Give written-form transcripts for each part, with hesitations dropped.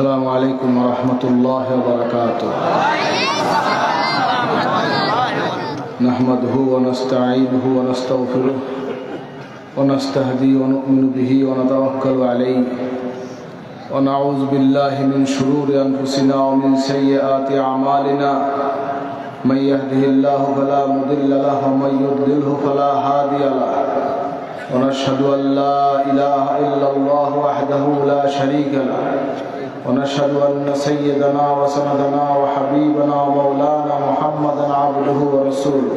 السلام عليكم ورحمة الله وبركاته نحمده ونستعينه ونستغفره ونستهدي ونؤمن به ونتوكل عليه ونعوذ بالله من شرور أنفسنا ومن سيئات أعمالنا من يهده الله فلا مضل له ومن يضلله فلا هادي له ونشهد أن لا إله إلا الله وحده لا شريك له ونشهد أن سيدنا وسندنا وحبيبنا ومولانا محمدا عبده ورسوله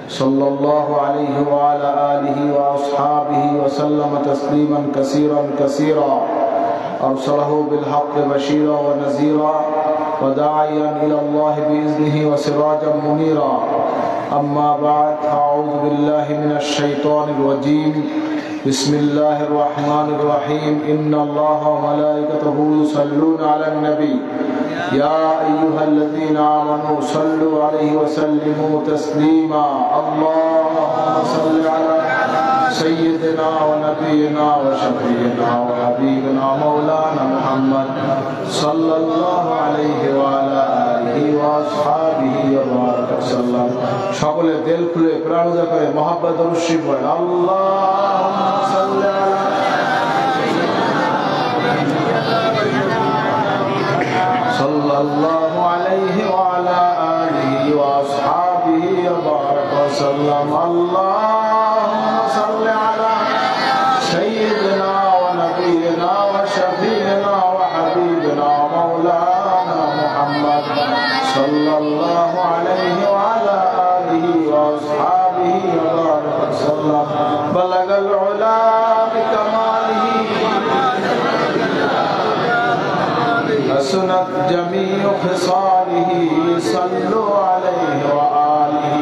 صلى الله عليه وعلى آله وأصحابه وسلم تسليما كثيرا كثيرا أرسله بالحق بشيرا ونذيرا وداعيا إلى الله بإذنه وسراجا منيرا أما بعد أعوذ بالله من الشيطان الرجيم بسم الله الرحمن الرحيم إن الله وملائكته يصلون على النبي يا أيها الذين آمنوا صلوا عليه وسلموا تسليما اللهم صل على سيدنا ونبينا وشفيعنا وحبيبنا مولانا محمد صلى الله عليه وعلى آله وأصحابه وبارك وسلم সকলে দিল খুলে প্রাণ উজাড় করে মহব্বত ও রশিদ বলেন আল্লাহুম্মা সাল্লি আলা সাল্লাল্লাহু আলাইহি ওয়া আলা আলিহি ওয়া আসহাবিহি ওয়া বারাক ওয়া সাল্লাম আল্লাহুম্মা সাল্লি আলা সাইয়্যিদিনা ওয়া নাবিয়িনা ওয়া শাফিইনা ওয়া হাবিবিনা মাওলানা মুহাম্মদ সাল্লাল্লাহু আলাইহি ওয়া আলা আলিহি ওয়া আসহাবিহি ওয়া বারাক ওয়া সাল্লাম বালাগাল উলা বিকামালিহি حسنت جميع خصاله صلوا عليه وآله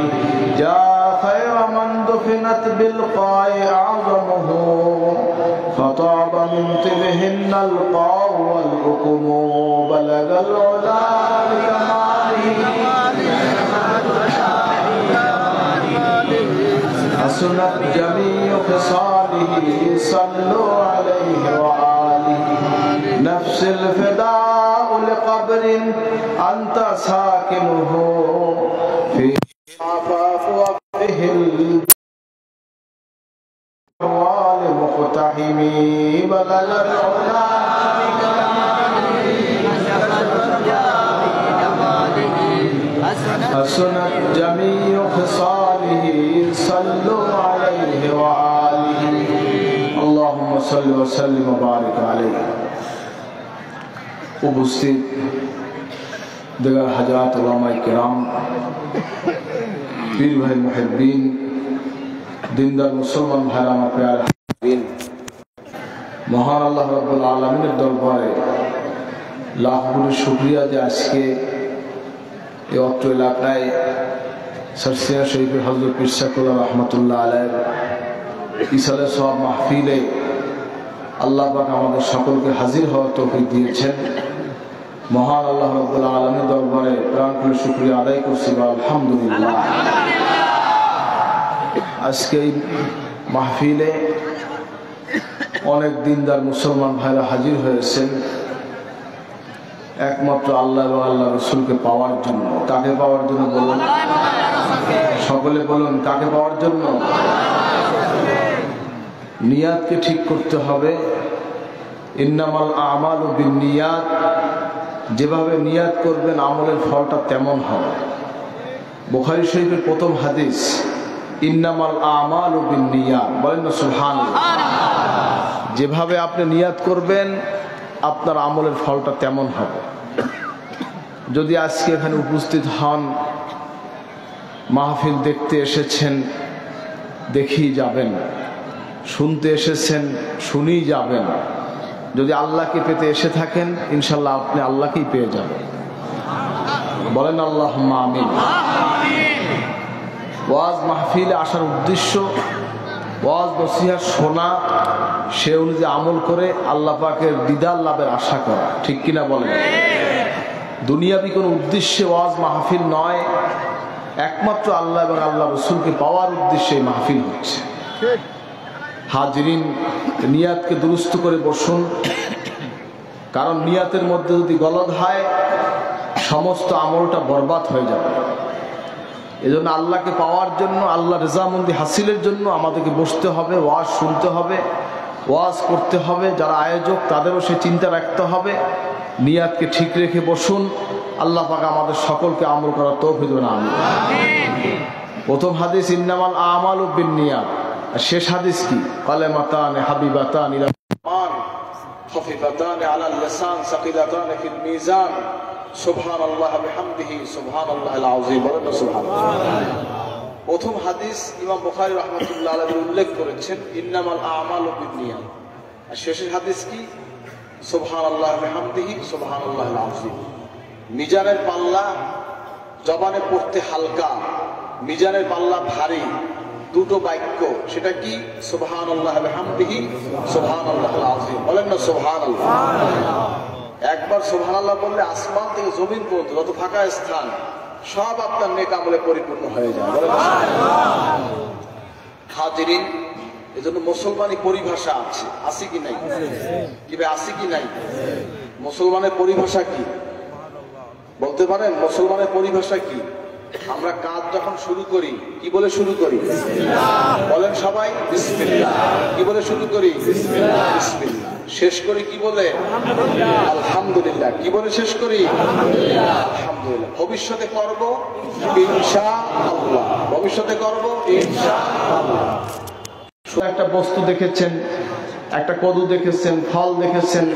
جاء خير من دفنت بالقاء أعظمه فطاب من طبهن القاء والأكم بلغ العلا بكماله حسنت جميع خصاله صلوا عليه وآله نفس الفداء لقبر أنت ساكنه في عفاف وفيه الأموال مقتحمي بلغ العلا حسنت جميع خصاله صلوا عليه وآله اللهم صل وسلم وبارك عليه উপস্থিত দেগার হাজাত উলামায়ে কেরাম পীর ভাই মুহিব্বিন দিনদার মুসলমান ভাইরা আমার প্রিয় হাজিরিন মহান আল্লাহ রাব্বুল আলামিনের দরবারে লাখ কোটি শুকরিয়া যে আজকে এই অত্র এলাকায় সারসিয়া শরীফের হযরত পীর সাকুল্লাহ রাহমাতুল্লাহ আলাইহির ইসালে সওয়াব মাহফিলে আল্লাহ পাক আমাদের সকলকে হাজির হওয়ার তৌফিক দিয়েছেন মহান আল্লাহ রাব্বুল আলামিনের দরবারে প্রাণ খুলে শুকরিয়া আদায় করছি আলহামদুলিল্লাহ। আজকে এই মাহফিলে অনেক দিনদার মুসলমান ভাইরা হাজির হয়েছেন একমাত্র আল্লাহ এবং আল্লাহ রাসূলকে পাওয়ার জন্য। কাকে পাওয়ার জন্য বলুন, সকলে বলুন কাকে পাওয়ার জন্য? নিয়াতকে ঠিক করতে হবে। ইন্নামাল আমালু বিন্নিয়াত, যেভাবে নিয়াত করবেন আমলের ফলটা তেমন হবে। বুখারী শরীফের প্রথম হাদিস ইন্নামাল আমালু বিন্নিয়াত, বলেন না সুবহানাল্লাহ। যেভাবে আপনি নিয়াত করবেন আপনার আমলের ফলটা তেমন হবে। যদি আজকে এখানে উপস্থিত হন, মাহফিল দেখতে এসেছেন দেখেই যাবেন, শুনতে এসেছেন শুনেই যাবেন। যদি আল্লাহকে পেতে এসে থাকেন ইনশাল্লাহ আপনি আল্লাহকেই পেয়ে যাবেন, বলেন আল্লাহুম্মা আমিন। ওয়াজ মাহফিলে আসার উদ্দেশ্য ওয়াজ নসিহত শোনা, সে অনুযায়ী আমল করে আল্লাহ পাকের দিদার লাভের আশা করা, ঠিক কিনা বলেন? দুনিয়াবি কোনো উদ্দেশ্যে ওয়াজ মাহফিল নয়, একমাত্র আল্লাহ এবং আল্লাহ রাসূলকে পাওয়ার উদ্দেশ্যে মাহফিল হচ্ছে। হাজিরিন, নিয়াতকে দুরুস্ত করে বসুন। কারণ নিয়াতের মধ্যে যদি গলদ হয় সমস্ত আমলটা বরবাদ হয়ে যাবে। এজন্য আল্লাহকে পাওয়ার জন্য, আল্লাহ রেজামন্দি হাসিলের জন্য আমাদেরকে বসতে হবে, ওয়াজ শুনতে হবে, ওয়াজ করতে হবে। যারা আয়োজক তাদেরও সে চিন্তা রাখতে হবে, নিয়াতকে ঠিক রেখে বসুন। আল্লাহ পাক আমাদের সকলকে আমল করার তৌফিক দান করুন। প্রথম হাদিস ইন্নামাল আমালু বিন্নিয়াত, আর শেষ হাদিস কি? কালেমাতান হাবিবাতান ইলা মান খাফিফাতান আলাল লিসান সাকিলাতান ফিল মিজান সুবহানাল্লাহ বিহামদিহি সুবহানাল্লাহিল আযীম। বলেন সুবহানাল্লাহ। প্রথম হাদিস ইমাম বুখারী রাহমাতুল্লাহ আলাইহি উল্লেখ করেছেন ইন্নামাল আমালু বিন্নিয়াত, আর শেষের হাদিস কি? সুবহানাল্লাহ বিহামদিহি সুবহানাল্লাহিল আযীম। মিজানের পাল্লা জবানে পড়তে হালকা, মিজানের পাল্লা ভারী, দুটো বাক্য, সেটা কি? সুবহানাল্লাহ বিহামদিহি সুবহানাল্লাহিল আযীম। বলেন না সুবহানাল্লাহ। একবার সুবহানাল্লাহ বললে আসমান থেকে জমিন পর্যন্ত যত ফাঁকা স্থান সব আপনার নেক আমলে পরিপূর্ণ হয়ে যায়। বলেন হাজিরিন, এজন্য মুসলমানি পরিভাষা আছে, আছে কি নাই? কি ভাই, আছে কি নাই? মুসলমানের পরিভাষা কি বলতে পারেন? মুসলমানের পরিভাষা কি? আমরা কাজ যখন শুরু করি কি বলে শুরু করি? বলেন সবাই বিসমিল্লাহ। কি বলে শুরু করি? বিসমিল্লাহ। শেষ করি কি বলে? আলহামদুলিল্লাহ। কি বলে শেষ করি? আলহামদুলিল্লাহ। ভবিষ্যতে করব ইনশাআল্লাহ, ভবিষ্যতে করব ইনশাআল্লাহ। একটা বস্তু দেখেছেন, একটা কদু দেখেছেন, ফল দেখেছেন,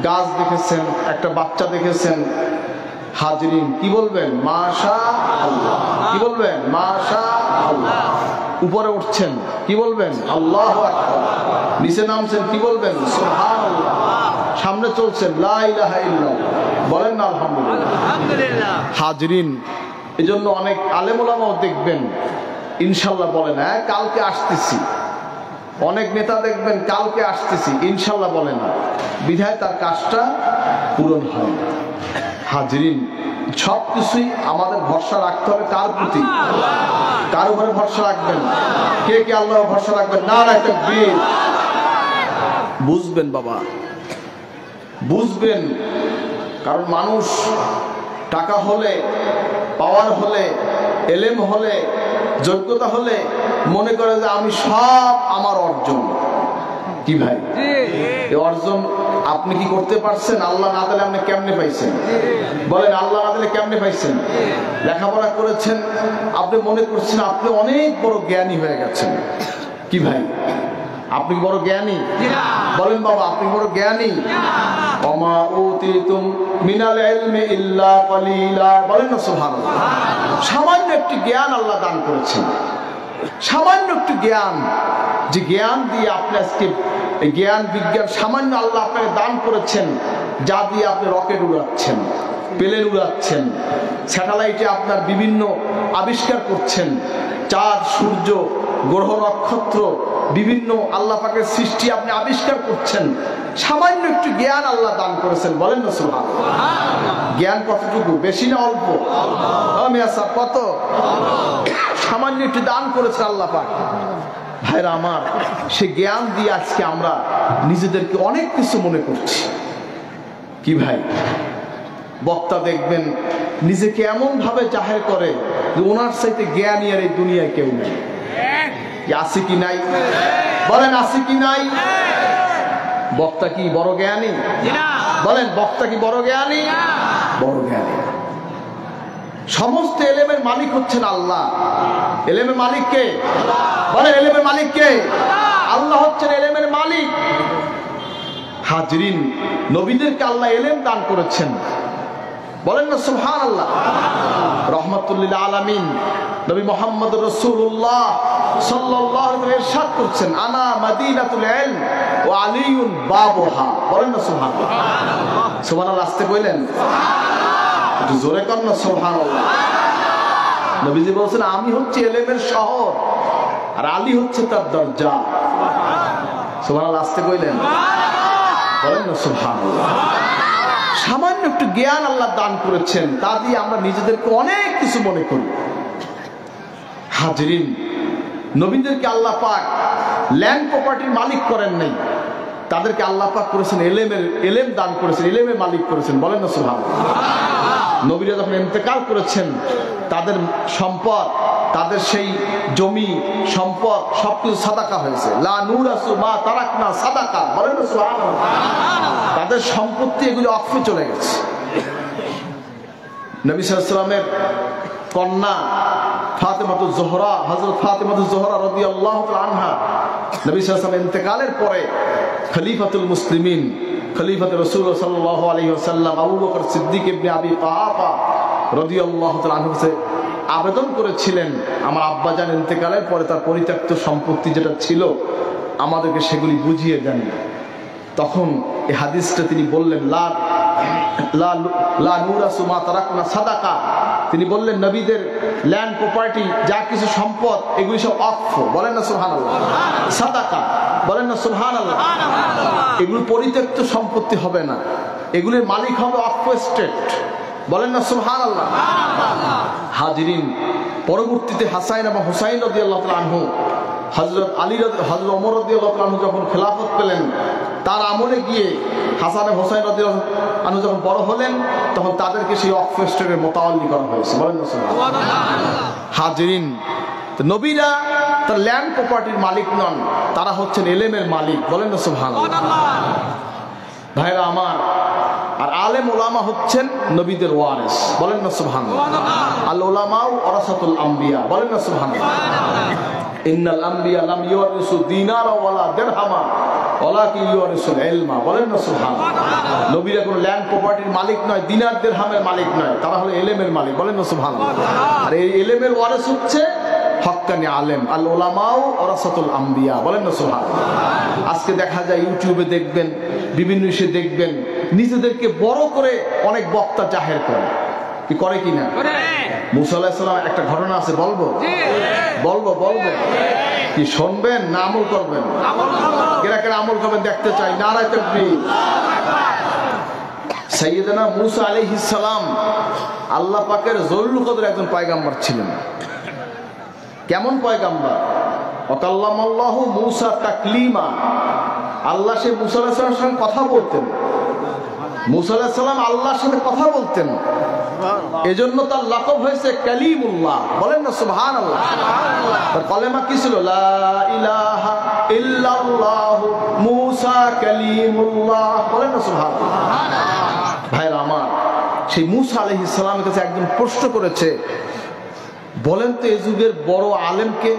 গাছ দেখেছেন, একটা বাচ্চা দেখেছেন, হাজরিন কি বলবেন? মাশাআল্লাহ। কি বলবেন? মাশাআল্লাহ। উপরে উঠছেন কি বলবেন? আল্লাহু আকবার। নিচে নামছেন কি বলবেন? সুবহানাল্লাহ। সামনে চলছেন লা ইলাহা ইল্লাল্লাহ, বলেন না আলহামদুলিল্লাহ। হাজরিন, এজন্য অনেক আলেম ওলামাও দেখবেন ইনশাআল্লাহ বলেন, হ্যাঁ কালকে আসতেছি। অনেক নেতা দেখবেন কালকে আসতেছি ইনশাআল্লাহ বলে না, বিধায় তার কাজটা পূরণ হয় না। হাজরিন, সবকিছুই আমাদের ভরসা রাখতে হবে কার প্রতি? কার উপরে ভরসা রাখবেন? কে কে আল্লাহর ভরসা রাখবেন? নারায়ে তাকবীর। বুঝবেন বাবা, বুঝবেন। কারণ মানুষ টাকা হলে, পাওয়ার হলে, এলেম হলে, যোগ্যতা হলে মনে করে যে আমি সব আমার অর্জন। কি ভাই, এই অর্জন আপনি কি করতে পারছেন? আল্লাহ না দিলে আপনি কেমনে পাইছেন? বলেন, আল্লাহ না দিলে কেমনে পাইছেন? লেখাপড়া করেছেন, আপনি মনে করছেন আপনি অনেক বড় জ্ঞানী হয়ে গেছেন। কি ভাই, আপনি বড় জ্ঞানী? বলেন বাবা, আপনি বড় জ্ঞানী? ওমা উতিতুম মিনাল ইলমি ইল্লা কলিলা। বলেন না সুবহানাল্লাহ। সামান্য একটি জ্ঞান আল্লাহ দান করেছেন, সামান্য একটু জ্ঞান, যে জ্ঞান দিয়ে আপনি আজকে জ্ঞান বিজ্ঞান সামান্য আল্লাহ আপনাকে দান করেছেন, যা দিয়ে আপনি রকেট উড়াচ্ছেন, প্লেন উড়াচ্ছেন, স্যাটেলাইটে আপনার বিভিন্ন আবিষ্কার করছেন, চাঁদ সূর্য গ্রহ নক্ষত্র বিভিন্ন আল্লাহ পাকের সৃষ্টি আপনি আবিষ্কার করছেন। সামান্য একটু জ্ঞান আল্লাহ দান করেছেন। বলেন না সুবহানাল্লাহ। জ্ঞান কতটুকু? বেশি না অল্প? কত? সামান্য একটু দান করেছে আল্লাহ পাক। ভাইরা আমার, সে জ্ঞান দিয়ে আজকে আমরা নিজেদেরকে অনেক কিছু মনে করছি। কি ভাই, বক্তা দেখবেন নিজেকে এমন ভাবে জাহের করে যে ওনার চাইতে জ্ঞানী আর এই দুনিয়ায় কেউ নেই। আছে কি নাই? বলেন আছে কি নাই? বক্তা কি বড় জ্ঞানী? বলেন, বক্তা কি বড় জ্ঞানী? বড় জ্ঞানী। সমস্ত এলেমের মালিক হচ্ছেন আল্লাহ। এলেমের মালিক কে? বলেন, এলেমের মালিক কে? আল্লাহ হচ্ছেন এলেমের মালিক। হাজরিন, নবীদেরকে আল্লাহ এলেম দান করেছেন। বলেন না সুবহানাল্লাহ। রাহমাতুল লিল আলামিন নবী মুহাম্মদ রাসূলুল্লাহ সাল্লাল্লাহু আলাইহি ওয়াসাল্লাম ইরশাদ করছেন, আনা মাদিনাতুল ইলম ওয়া আলিয়ুন বাবুহা। বলেন না সুবহানাল্লাহ। সুবহানাল্লাহ আসতে কইলেন, সুবহানাল্লাহ। একটু জোরে কর না সুবহানাল্লাহ। নবীজি বলেছেন, আমি হচ্ছে এলেমের শহর আর আলী হচ্ছে তার দরজা। সুবহানাল্লাহ আসতে কইলেন, বলেন না সুবহানাল্লাহ। সামান্য একটু জ্ঞান আল্লাহ দান করেছেন, তা দিয়ে আমরা নিজেদেরকে অনেক কিছু মনে করি। হাজরিন, নবীদেরকে আল্লাহ পাক ল্যান্ড প্রপার্টির মালিক করেন নাই, তাদেরকে আল্লাহ পাক করেছেন এলেম দান করেছেন, এলেমের মালিক করেছেন, বলেন না সুবহানাল্লাহ। নবীরা যখন ইন্তেকাল করেছেন তাদের সম্পদ, তাদের সেই জমি সম্পদ সবকিছু সাদাকা হয়েছে। লা নুরাসু মা তারাকনা সাদাকা, বলেন না সুবহানাল্লাহ। তাদের সম্পত্তি এগুলো অক্ষে চলে গেছে। নবী সাল্লাল্লাহু আলাইহি ওয়াসাল্লামের কন্যা ফাতেমাতুজ জোহরা, হযরত ফাতেমাতুজ জোহরা রাদিয়াল্লাহু তাআলা আনহা, নবী সাল্লাল্লাহু আলাইহি ওয়াসাল্লাম ইন্তেকালের পরে খলিফাতুল মুসলিমিন, খলিফাতুর রাসূলুল্লাহ সাল্লাল্লাহু আলাইহি ওয়াসাল্লাম আবু বকর সিদ্দিক ইবনে আবি কুহাফা রাদিয়াল্লাহু তাআলা আনহু আবেদন করেছিলেন, আমার আব্বাজান ইন্তেকালের পরে তার পরিত্যক্ত সম্পত্তি যেটা ছিল আমাদেরকে সেগুলি বুঝিয়ে দেন। তখন এই হাদিসটা তিনি বললেন, লা নুরাসু মা তারাকনা সাদাকা। তিনি বললেন নবীদের ল্যান্ড প্রপার্টি যা কিছু সম্পদ এগুলি সব অক্ষ, বলেন না সুবহানাল্লাহ। সাদাকা, বলেন না সুবহানাল্লাহ। এগুলো পরিত্যক্ত সম্পত্তি হবে না, এগুলির মালিক হবে অক্ষ স্টেট, বলেন না সুবহানাল্লাহ। হাজিরিন, পরবর্তীতে হাসান এবং হুসাইন রাদিয়াল্লাহু তাআলা আনহু, হযরত আলী, হযরত ওমর রাদিয়াল্লাহু তাআলা আনহু যখন খেলাফত পেলেন, তার আমলে গিয়ে হাসান এবং হুসাইন রাদিয়াল্লাহু আনহু যখন বড় হলেন তখন তাদেরকে সেই অক্ষ স্টেটের মোতাওয়াল্লি করা হয়েছে, বলেন না সুবহানাল্লাহ। হাজিরিন, তো নবীরা তার ল্যান্ড প্রপার্টির মালিক নন, তারা হচ্ছেন এলেমের মালিক, বলেন না সুবহানাল্লাহ। ভাইরা আমার, আর আলেম ওলামা হচ্ছেন নবীদের ওয়ারিস, বলেন না সুবহানাল্লাহ। আল উলামাউ ওয়ারাসাতুল আম্বিয়া, বলেন না সুবহানাল্লাহ। ইন্নাল আম্বিয়া লাম ইউরিসু দিনারা ওয়ালা দিরহামা ওয়ালাকিন ইউরিসুল ইলমা, বলেন না সুবহানাল্লাহ। নবীরা কোনো ল্যান্ড প্রপার্টির মালিক নয়, দিনার দিরহামের মালিক নয়, তারা হলো এলেমের মালিক, বলেন না সুবহানাল্লাহ। আর এই এলেমের ওয়ারিস হচ্ছে হক্কানি আলেম। আল উলামাউ ওয়ারাসাতুল আম্বিয়া, বলেন না সুবহানাল্লাহ। আজকে দেখা যায় ইউটিউবে দেখবেন, বিভিন্ন ইস্যু দেখবেন, নিজেদেরকে বড় করে অনেক বক্তা জাহের করে, কি করে কিনা? মুসা আলাইহিস সালাম একটা ঘটনা আছে, বলবো বলবো বলবো কি শুনবেন না আমল করবেন? কেরা কেরা আমল করবেন দেখতে চাই, নারায়ে তাকবীর। সাইয়েদনা মুসা আলাইহিস সালাম আল্লাহ পাকের জরুল কদর একজন পয়গাম্বর ছিলেন। কেমন পয়গাম্বর? ওয়াকাল্লামাল্লাহু মুসা তাকলিমা। আল্লাহ সে মুসা আলাইহিস সালামের সঙ্গে কথা বলতেন। মুসা আলাইহিস সালাম আল্লাহর সাথে কথা বলতেন, এজন্য তার লাকব হয়েছে কালিমুল্লাহ, বলেন না সুবহানাল্লাহ। তার কলেমা কি ছিল? লা ইলাহা ইল্লাল্লাহ মুসা কালিমুল্লাহ, বলেন না সুবহানাল্লাহ। ভাইরা আমার, সেই মুসা আলাইহিস সালামের কাছে একজন প্রশ্ন করেছে, বলেন তো এই যুগের বড় আলেমকে?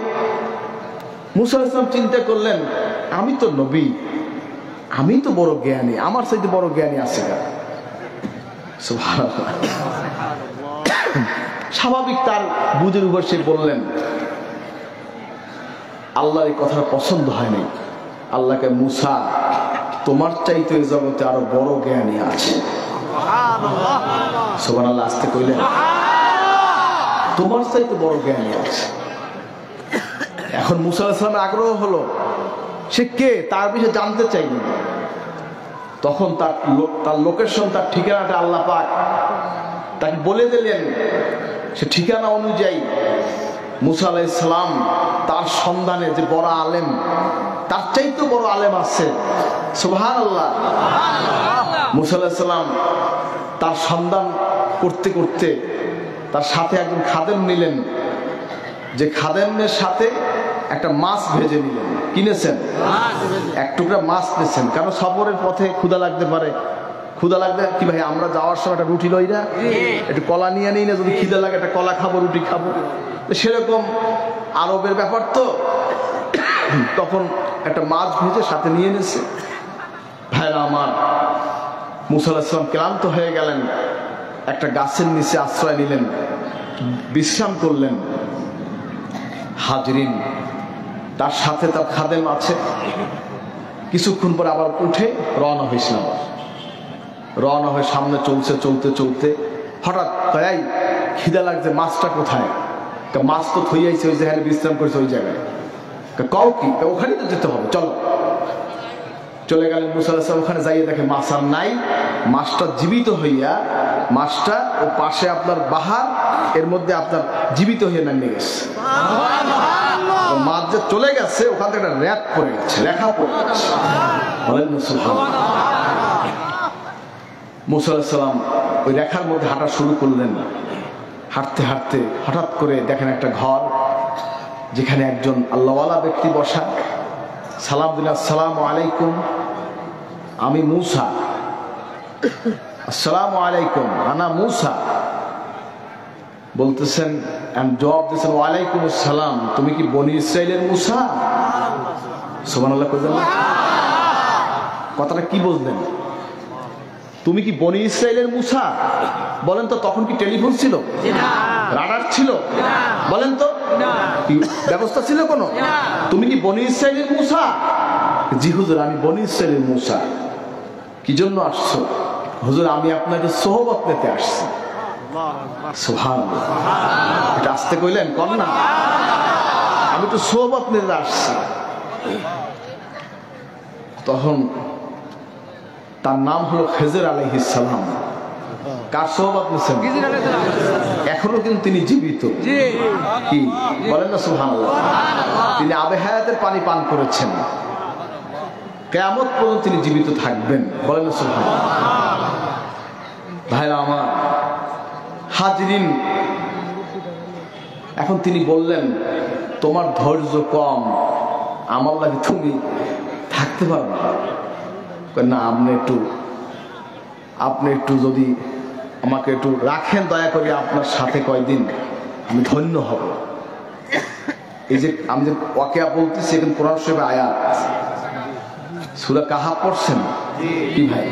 মুসা আলাইহিস সালাম চিন্তা করলেন, আমি তো নবী, আমি তো বড় জ্ঞানী, আমার চাইতে বড় জ্ঞানী আছে কার? সুবহানাল্লাহ। স্বাভাবিক তার বুঝের উপর সে বললেন, আল্লাহর এই কথাটা পছন্দ হয়নি। আল্লাহকে, মুসা তোমার চাইতে এই জগতে আরো বড় জ্ঞানী আছে। সুবহানাল্লাহ, আস্তে কইলেন, তোমার চাইতে বড় জ্ঞানী আছে। এখন মুসা আলাইহিস সালামের আগ্রহ হলো, সে কে তার বিষয়ে জানতে চাইনি। তখন তার লোকেশন, তার ঠিকানাটা আল্লাহ পাক তাকে বলে দিলেন। সে ঠিকানা অনুযায়ী মুসা আলাইহিস সালাম তার সন্ধানে যে বড় আলেম, তার চাইতে বড় আলেম আছে, সুবহানাল্লাহ। মুসা আলাইহিস সালাম তার সন্ধান করতে করতে তার সাথে একজন খাদেম নিলেন, যে খাদেমের সাথে একটা মাছ ভেজে নিলেন, কিনেছেন এক টুকরা মাছ নিয়েছেন, কারণ সফরের পথে ক্ষুধা লাগতে পারে। ক্ষুধা লাগলে কি ভাই, আমরা যাওয়ার সময় একটা রুটি লই না, একটু কলা নিয়ে নিই না, যদি খিদে লাগে একটা কলা খাবো, রুটি খাবো, সেরকম আরবের ব্যাপার তো। তখন একটা মাছ ভেজে সাথে নিয়ে নিয়েছে। ভাইরা আমার, মুসা আলাইহিস সালাম ক্লান্ত হয়ে গেলেন, একটা গাছের নিচে আশ্রয় নিলেন, বিশ্রাম করলেন। হাজরিন, তার সাথে তার খাদেম আছে। কিছুক্ষণ পরে আবার উঠে রওনা হয়েছিলাম। রওনা হয়ে সামনে চলতে চলতে চলতে হঠাৎ কয়াই খিদা লাগছে, মাছটা কোথায়? মাছ তো থইয়াইছে ওই জায়গায়, বিশ্রাম করেছে ওই জায়গায়। কাউ কি? ওখানে তো যেতে হবে, চলো। চলে গেলেন মুসা আলাইহিস সালাম, ওখানে যাইয়ে দেখে মাছ আর নাই। মাছটা জীবিত হইয়া, মাছটা ও পাশে আপনার বাহার এর মধ্যে আপনার জীবিত হয়ে নামিয়ে গেছে। মাছ যে চলে গেছে ওখান থেকে একটা রেখা পড়ে গেছে, রেখা পড়ে গেছে। বলেন না সুবহানাল্লাহ। মুসা আলাইহিস সালাম ওই রেখার মধ্যে হাঁটা শুরু করলেন। হাঁটতে হাঁটতে হঠাৎ করে দেখেন একটা ঘর, যেখানে একজন আল্লাহওয়ালা ব্যক্তি বসা। সালাম দিন, আসসালামু আলাইকুম, আমি মুসা। আসসালামু আলাইকুম, আনা মুসা। বলতেছেন, জবাব দিয়েছেন, ওয়ালাইকুম আসসালাম, তুমি কি বনি ইসরাইলের মুসা? সুবহানাল্লাহ কইলেন না? কথাটা কি বললেন? তুমি কি বনি ইসরাইলের মুসা? বলেন তো, তখন কি টেলিফোন ছিল? রাডার ছিল? বলেন তো, কি ব্যবস্থা ছিল কোনো? তুমি কি বনি ইসরাইলের মুসা? জি হুজুর, আমি বনি ইসরাইলের মুসা। কি জন্য আসছো? হুজুর, আমি আপনাকে সোহবত নিতে আসছি। সুবহানাল্লাহ। এটা আসতে কইলেন, কর না, আমি তো সোহবত নিতে আসছি। তখন তার নাম হলো খেজর আলাইহিস সালাম। কার সোহবত নিছেন? এখনো কিন্তু তিনি জীবিত। কি বলেন না সুবহানাল্লাহ? তিনি আবে হায়াতের পানি পান করেছেন, কিয়ামত পর্যন্ত তিনি জীবিত থাকবেন। বলেন না সুবহানাল্লাহ? ভাইরা আমার, হাজরিন, এখন তিনি বললেন, তোমার ধৈর্য কম, আমার লাগে তুমি থাকতে পারবে না। আপনি একটু যদি আমাকে একটু রাখেন দয়া করে, আপনার সাথে কয়দিন আমি ধন্য হব। এই যে আমি যে ওয়াকিয়া বলতেছি, এখন কোরআন শরীফে আয়াত, সূরা কাহাফ পড়ছেন কি ভাই?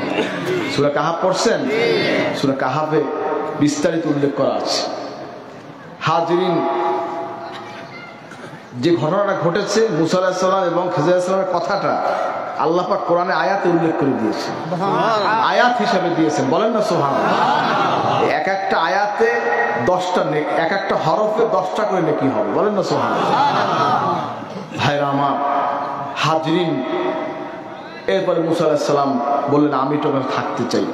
সূরা কাহাফ পড়ছেন? সূরা কাহাফে বিস্তারিত উল্লেখ করা আছে। হাজরিন, যে ঘটনাটা ঘটেছে মুসা আলাইহিস সালাম এবং খিজর আলাইহিস সালামের কথাটা আল্লাহ পাক কোরআনে আয়াতে উল্লেখ করে দিয়েছে, আয়াত হিসাবে দিয়েছেন। বলেন না সুবহানাল্লাহ? এক একটা আয়াতে 10টা, এক একটা হরফে 10টা করে নেকি হবে। বলেন না সুবহানাল্লাহ? ভাইরা আমার, হাজরিন, এরপরে মুসা আলাইহিস সালাম বললেন, আমি তো থাকতে চাই।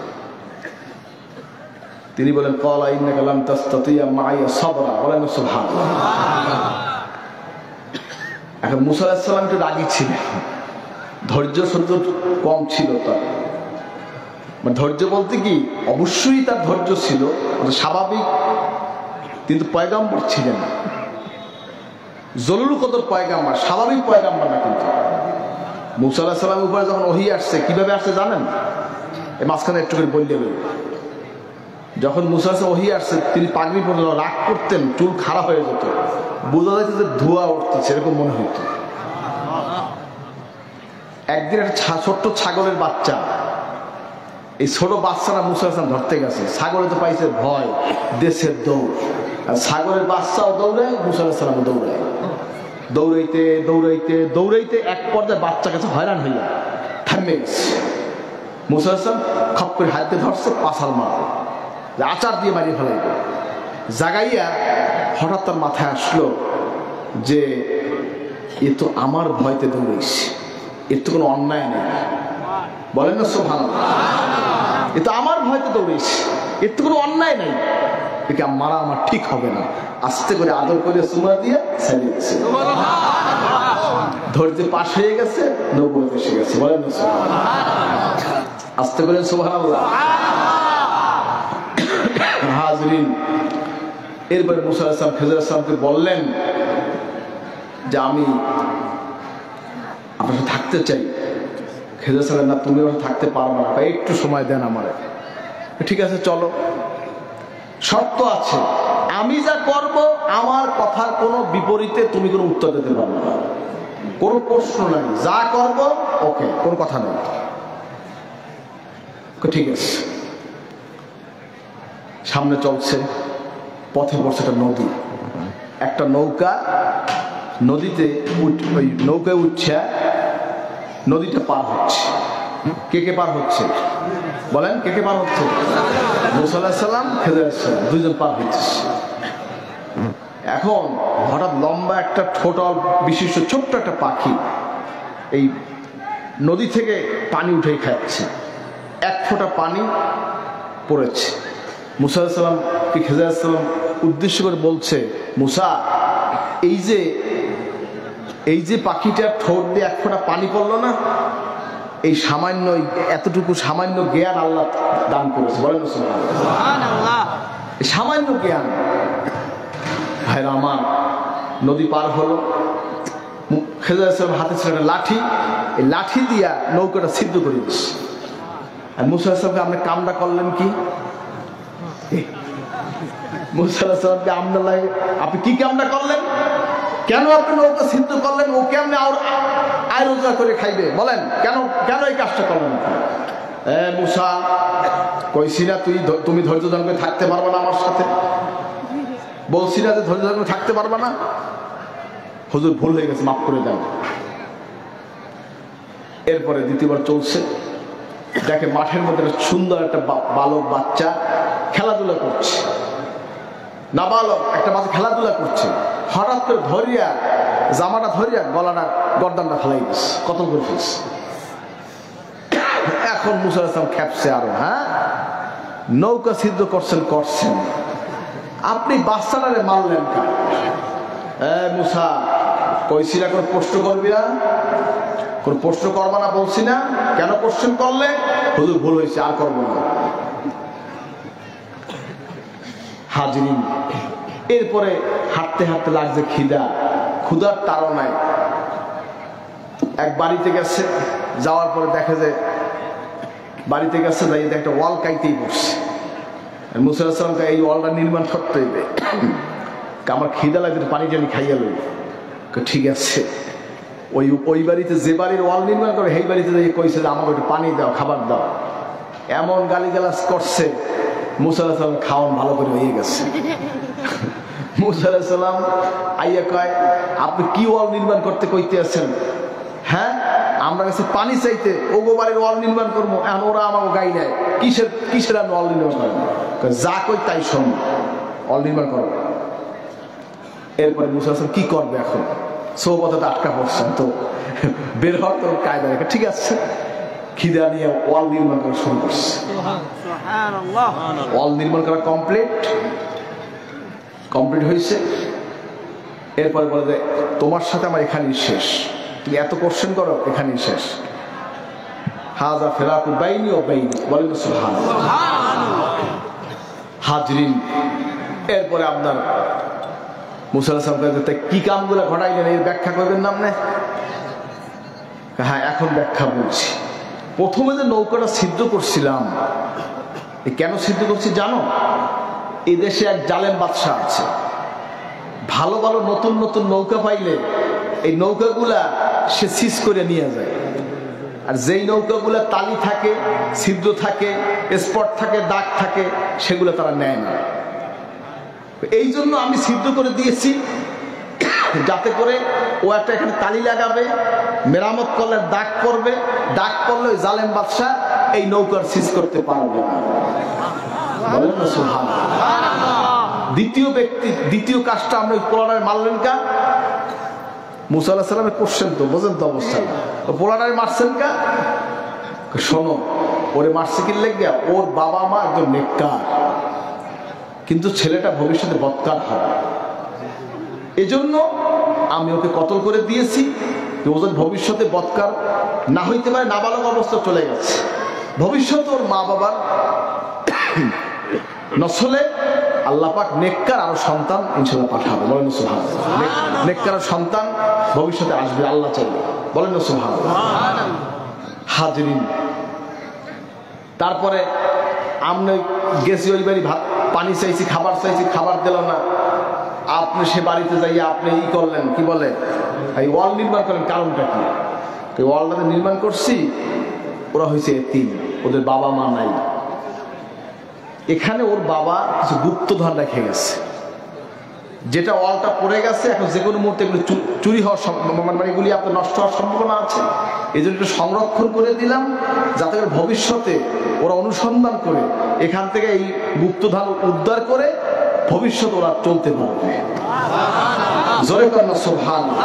তিনি বলেন, ক্বালা ইন্নাকা লাম তাসতাতিয়া মাইয়া সাবরা। বলেন না সুবহানাল্লাহ? এখন মুসা আলাইহিস সালাম একটু রাগী ছিলেন, ধৈর্য সহ্য কম ছিল তার। ধৈর্য বলতে কি, অবশ্যই তার ধৈর্য ছিল, স্বাভাবিক, কিন্তু পয়গাম্বর ছিলেন, জরুরি কদর পয়গাম্বর, স্বাভাবিক পয়গাম্বর না। কিন্তু মুসা আলাইহিস সালামের উপরে যখন ওহী আসছে, কিভাবে আসছে জানেন? এই মাঝখানে একটু করে বললে, যখন মুসা আলাইহিস সালাম ওহী আসছে, তিনি পাগড়ি পরে রাগ করতেন, চুল খাড়া হয়ে যেত, বোঝা যাইত যে ধোঁয়া উঠতেছে, এরকম মনে হইত। একদিন একটা ছোট্ট ছাগলের বাচ্চা, এই ছোট বাচ্চারা মুসা আলাইহিস সালাম ধরতে গেছে। ছাগলে তো পাইছে ভয়, দেশের দৌড়, আর ছাগলের বাচ্চাও দৌড়ায়, মুসা আলাইহিস সালামও দৌড়ায়। দৌড়াইতে দৌড়াইতে দৌড়াইতে এক পর্যায়ে বাচ্চা কাছে হয়রান হইয়া থামে গেছে। মুসা আলাইহিস সালাম খপ করে হাতে ধরছে, পাছাল মারবে, আচার দিয়ে মারিয়ে ফেলাইবে। জাগাইয়া হঠাৎ তার মাথায় আসলো যে এ তো আমার ভয়তে দৌড়াইছে, এর তো কোনো অন্যায় নেই। বলেন না সুবহানাল্লাহ? এ তো আমার ভয়তে দৌড়াইছে, এর তো কোনো অন্যায় নেই, একে মারা আমার ঠিক হবে না। আস্তে করে আদর করে চুমা দিয়ে ছেড়ে দিয়েছে। ধৈর্য পাশ হয়ে গেছে, নবুয়ত এসে গেছে। বলেন না সুবহানাল্লাহ? আস্তে করে সুবহানাল্লাহ। হাজরিন, এরপরে মুসা আলাইহিস সালাম খিজর আলাইহিস সালামকে বললেন যে আমি আপনার সাথে থাকতে চাই। খিজর আলাইহিস সালাম, না, তুমি আমার থাকতে পারবে না, একটু সময় দেন আমারে। ঠিক আছে, চলো, শর্ত আছে, আমি যা করব আমার কথার কোনো বিপরীতে তুমি কোনো উত্তর দিতে পারবে না, কোনো প্রশ্ন নাই, যা করব ওকে, কোনো কথা নেই। ঠিক আছে। সামনে চলছে, পথে পড়ছে একটা নদী, একটা নৌকা নদীতে, ওই নৌকায় উঠছে, নদীটা পার হচ্ছে। কে কে পার হচ্ছে? বলেন, কে কে পার হচ্ছে? মুসা আলাইহিস সালাম, খিজর আলাইহিস সালাম, দুইজন পার হচ্ছে। এখন হঠাৎ লম্বা একটা ঠোঁট বিশিষ্ট ছোট্ট একটা পাখি এই নদী থেকে পানি উঠে খাচ্ছে। এক ফোঁটা পানি পড়েছে। মুসা আলাইহিস সালাম কি খিজর আলাইহিস সালাম উদ্দেশ্য করে বলছে, মুসা এই যে পাখিটার ঠোঁট দিয়ে এক ফোঁটা পানি পড়লো না, এই সামান্য এতটুকু সামান্য জ্ঞান আল্লাহ দান করেছে। বলেন সুবহানাল্লাহ। সামান্য জ্ঞান। ভাইরা আমার, নদী পার হলো, খেজর আলাইহিস হাতে ছিল একটা লাঠি, এই লাঠি দিয়া নৌকাটা ছিদ্র করে দিচ্ছে। আর মুসা আলাইহিস সালামকে আপনি কামটা করলেন কি? মুসা আলাইহিস সালামকে আপনি কি কামটা করলেন? কেন আপনি নৌকা ছিদ্র করলেন? ও কেমনে আয় রোজগার করে খাইবে? বলেন কেন এই কাজটা করলেন? মুসা, কইছি না তুমি ধৈর্য ধারণ করে থাকতে পারবে না আমার সাথে? বলছি না যে ধৈর্য ধারণ করে থাকতে পারবে না? হুজুর ভুল হয়ে গেছে, মাফ করে দেন। এরপরে দ্বিতীয়বার চলছে, দেখে মাঠের মধ্যে সুন্দর একটা বালক বাচ্চা খেলাধুলা করছে, নাবালক একটা বাচ্চা খেলাধুলা করছে। হঠাৎ করে ধরিয়া জামাটা ধরিয়া গর্দানটা ফেলাই দিচ্ছে, কতল করে ফেলছে। এখন মুসা আলাইহিস সালাম খেপছে আরো। নৌকা ছিদ্র করছেন, আপনি বাচ্চাটারে মারলেন কেন? মুসা, কইছি না কোনো প্রশ্ন করবি না, কোন প্রশ্ন করবা না বলছি না, কেন কোশ্চেন করলে? হুজুর ভুল হয়েছে, আর করবো না। হাজিরিন, এরপরে হাঁটতে হাঁটতে লাগছে ক্ষুধার তাড়নায় এক বাড়িতে গেছে। যাওয়ার পরে দেখে যে বাড়িতে গেছে, যাই একটা ওয়াল কাইতেই পড়ছে। মুসা আলাইহিস সালামকে এই ওয়ালটা নির্মাণ করতে হইবে, আমার খিদা লাগবে, পানি টানি খাইয়া লইব। ঠিক আছে। ওই বাড়িতে যে বাড়ির ওয়াল নির্মাণ করে সেই বাড়িতে কইছে যে আমাকে একটু পানি দাও, খাবার দাও। এমন গালিগালাজ করছে, মুসা আলাইহিস সালাম খাওয়ান ভালো করে হয়ে গেছে। মুসা আলাইহিস সালাম আইয়া কয়, আপনি কি ওয়াল নির্মাণ করতে কইতে আছেন? আমরা কাছে পানি চাইতে ওগো বাড়ির ওয়াল নির্মাণ করবো, এখন ওরা আমাকে গাই নেয়, কিসের আমি ওয়াল নির্মাণ করবো? যা কই তাই শোন, ওয়াল নির্মাণ করবো। এরপরে মুসা আলাইহিস সালাম কি করবে? এখন সৌবতে আটকা পড়ছেন, তো বের হওয়ার তো কায়দা রেখে ঠিক আছে, খিদা নিয়ে ওয়াল নির্মাণ করা শুরু করছে। ওয়াল নির্মাণ করা কমপ্লিট হয়েছে। এরপরে বলে যে তোমার সাথে আমার এখানেই শেষ, তুমি এত কোশ্চেন করো, এখানেই শেষ। হাজা ফিরাকু বাইনি ও বাইনি, বলেন সুবহানাল্লাহ। হাজরিন, এরপরে আপনার মুসা আলাইহিস সালাম কি কামগুলো ঘটাইলেন এর ব্যাখ্যা করবেন না আপনি? হ্যাঁ, এখন ব্যাখ্যা বলছি। প্রথমে যে নৌকাটা ছিদ্র করছিলাম, কেন ছিদ্র করছি জানো? এই দেশে এক জালেম বাদশা আছে, ভালো ভালো নতুন নতুন নৌকা পাইলে এই নৌকাগুলা সে সিজ করে নিয়ে যায়। আর যেই নৌকাগুলা তালি থাকে, ছিদ্র থাকে, স্পট থাকে, দাগ থাকে, সেগুলো তারা নেয় না। এই জন্য আমি ছিদ্র করে দিয়েছি, যাতে করে ও একটা এখানে তালি লাগাবে, মেরামত করলে দাগ পড়বে, দাগ পড়লে ওই জালেম বাদশা এই নৌকার সিজ করতে পারবে না। বলেন না সুবহানাল্লাহ। দ্বিতীয় কাজটা আমরা ওই পোলাটায় মারলেন কা? মুসা আলাইহিস সালামের কোশ্চেন তো বোঝেন তো অবস্থা, পোলাটায় মারছেন কা? শোনো, ওরে মারছে কি লেগে? ওর বাবা মা একদম নেককার, কিন্তু ছেলেটা ভবিষ্যতে বদকার হবে, এজন্য আমি ওকে কতল করে দিয়েছি। ওদের ভবিষ্যতে বদকার না হইতে পারে, নাবালক অবস্থা চলে গেছে, ভবিষ্যতে ওর মা বাবার নসলে আল্লাহ পাক নেককার আরো সন্তান ইনশাআল্লাহ পাঠাবে। বলেন সুবহানাল্লাহ। নেককার সন্তান ভবিষ্যতে আসবে আল্লাহ চাইলে। বলেন সুবহানাল্লাহ। হাজরিন, তারপরে আমরা গেছি ওই বাড়ি, পানি চাইছি, খাবার চাইছি, খাবার দিল না। আপনি সে বাড়িতে যাইয়া আপনি করলেন, কি বলে, এই ওয়াল নির্মাণ করেন। কারণটা কি? ওয়ালটা নির্মাণ করছি, ওরা হয়েছে এতিম, ওদের বাবা মা নাই। এখানে ওর বাবা কিছু গুপ্তধন রেখে গেছে, যেটা ওয়ালটা পড়ে গেছে, এখন যে কোনো মুহূর্তে এগুলো চুরি হওয়ার মানে এগুলি আপনার নষ্ট হওয়ার সম্ভাবনা আছে। এই জন্য সংরক্ষণ করে দিলাম, যাতে করে ভবিষ্যতে ওরা অনুসন্ধান করে এখান থেকে এই গুপ্তধন উদ্ধার করে ভবিষ্যতে ওরা চলতে পারবে। জোরে করেন সুবহানাল্লাহ।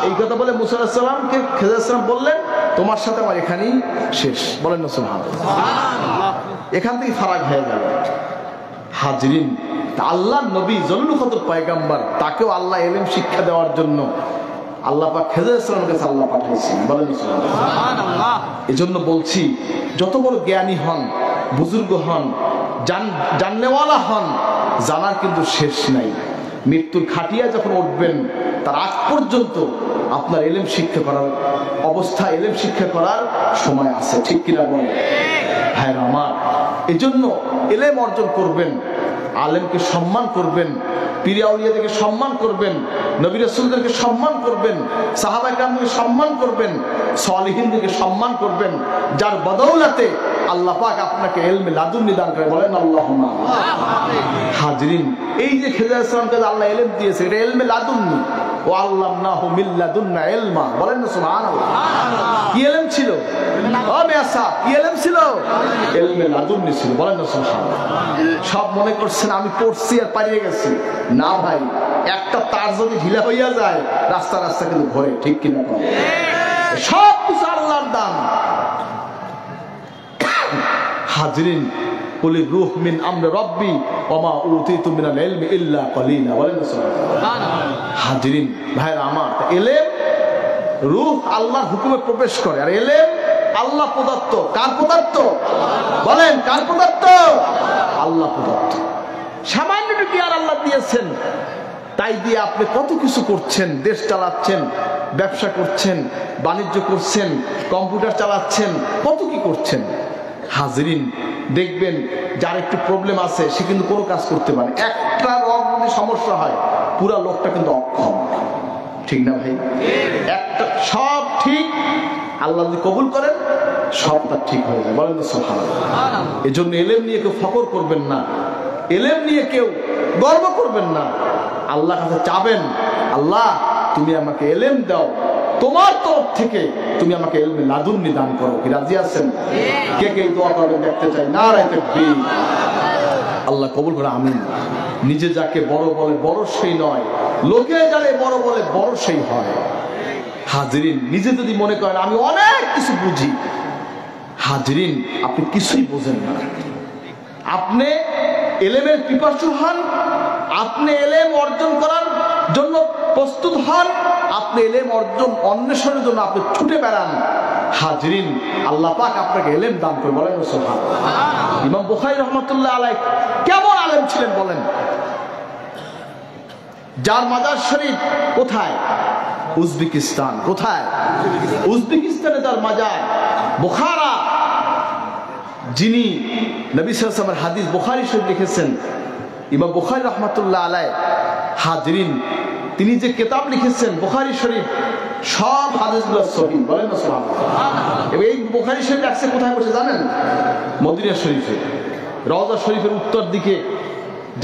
এই কথা বলে মুসা আলাইহিস সালামকে খেজর আলাইহিস সালাম বললেন, তোমার সাথে আমার এখানেই শেষ। বলেন না সুবহানাল্লাহ। এখান থেকে ফারাক হয়ে গেল। হাজরিন, আল্লাহর নবী জলিলুল কদর পয়গম্বর, তাকেও আল্লাহ ইলম শিক্ষা দেওয়ার জন্য আল্লাহ পাক খেজর ইসলামের কাছে আল্লাহ পাঠিয়েছেন। বলেন সুবহানাল্লাহ। এজন্য বলছি, যত বড় জ্ঞানী হন, বুজুর্গ হন, জাননেওয়ালা হন, জানার কিন্তু শেষ নাই। মৃত্যুর খাটিয়া যখন উঠবেন তার আগ পর্যন্ত আপনার ইলম শিক্ষা করার অবস্থা, ইলম শিক্ষা করার সময় আছে, ঠিক কিনা বলেন ভাইরা আমার? এজন্য ইলম অর্জন করবেন, আলেমকে সম্মান করবেন, পীর আউলিয়াদেরকে সম্মান করবেন, নবী রাসূলদেরকে সম্মান করবেন, সাহাবায়ে কেরামকে সম্মান করবেন, সালিহিনদেরকে সম্মান করবেন, যার বদৌলতে আল্লাহ পাক আপনাকে ইলমে লাদুন্নি দান করে। বলেন আল্লাহুম্মা আমিন। হাজরিন, এই যে খেজর ইসলামকে আল্লাহ ইলম দিয়েছে, এটা ইলমে লাদুন্নি। ও আল্লামনাহু মিন লাদুন্না ইলমা। বলেন না সুবহানাল্লাহ। কি ইলম ছিল? ও মেয়াসা, কি ইলম ছিল? ইলমে লাদুন্নি ছিল। বলেন না সুবহানাল্লাহ। সব মনে করছেন আমি পড়ছি আর পারিয়ে গেছি। না ভাই, একটা তার যদি ঢিলা হইয়া যায় রাস্তা রাস্তা কিন্তু ঘরে, ঠিক কিনা? সব কিছু আল্লাহর দান। হাজরিন, কুলি রূহ মিন আমরি রাব্বি ওয়া মা উতিতু মিনাল ইলমি ইল্লা কলিলা। বলেন সুবহানাল্লাহ। হাজরিন ভাইরা আমার, ইলম রূহ আল্লাহর হুকুমে প্রবেশ করে, আর ইলম আল্লাহ প্রদত্ত। কার প্রদত্ত? বলেন কার প্রদত্ত? আল্লাহ প্রদত্ত। সামান্যটুকু আর আল্লাহ দিয়েছেন, তাই দিয়ে আপনি কত কিছু করছেন, দেশ চালাচ্ছেন, ব্যবসা করছেন, বাণিজ্য করছেন, কম্পিউটার চালাচ্ছেন, কত কি করছেন। হাজরিন, দেখবেন যার একটু প্রবলেম আছে সে কিন্তু কোনো কাজ করতে পারে। একটা রোগ যদি সমস্যা হয় পুরা লোকটা কিন্তু অক্ষম, ঠিক না ভাই? একটা সব ঠিক, আল্লাহ যদি কবুল করেন সবটা ঠিক হয়ে যায়। বলেন সুবহানাল্লাহ। এজন্য ইলম নিয়ে কেউ ফখর করবেন না, ইলম নিয়ে কেউ গর্ব করবেন না। আল্লাহর কাছে চাবেন, আল্লাহ তুমি আমাকে ইলম দাও, তোমার তরফ থেকে তুমি আমাকে ইলমে লাদুন্নি দান করো। কি রাজি আছেন? কে কে দোয়া করবেন দেখতে চাই। নারায়ে তাকবীর। আল্লাহ কবুল করে, আমিন। নিজে যাকে বড় বলে বড় সেই নয়, লোকে যারে বড় বলে বড় সেই হয়। হাজরিন, নিজে যদি মনে করেন আমি অনেক কিছু বুঝি, হাজরিন আপনি কিছুই বোঝেন না। আপনি ইলমের পিপাসু হন, আপনি ইলম অর্জন করার জন্য প্রস্তুত হন, আপনি ইলম অর্জন অন্বেষণের জন্য আপনি ছুটে বেড়ান। হাজরিন, আল্লাহ পাক আপনাকে ইলম দান করে। বলেন সুবহানাল্লাহ। ইমাম বুখারী রাহমাতুল্লাহ আলাইহি কেমন আলেম ছিলেন বলেন? যার মাজার শরীফ কোথায়? উজবেকিস্তান। কোথায়? উজবেকিস্তানে তার মাজার। বুখারা, যিনি নবী সাল্লাল্লাহু আলাইহি ওয়াসাল্লামের হাদিস বুখারী শরীফ লিখেছেন, ইমাম বুখারী রাহমাতুল্লাহ আলাইহি, হাজরিন তিনি যে কিতাব লিখেছেন বুখারী শরীফ, সব হাদিসগুলো সহিহ। বলেন না সুবহানাল্লাহ। এবং এই বুখারী শরীফ আছে কোথায় বসে জানেন? মদিনা শরীফে, রওজা শরীফের উত্তর দিকে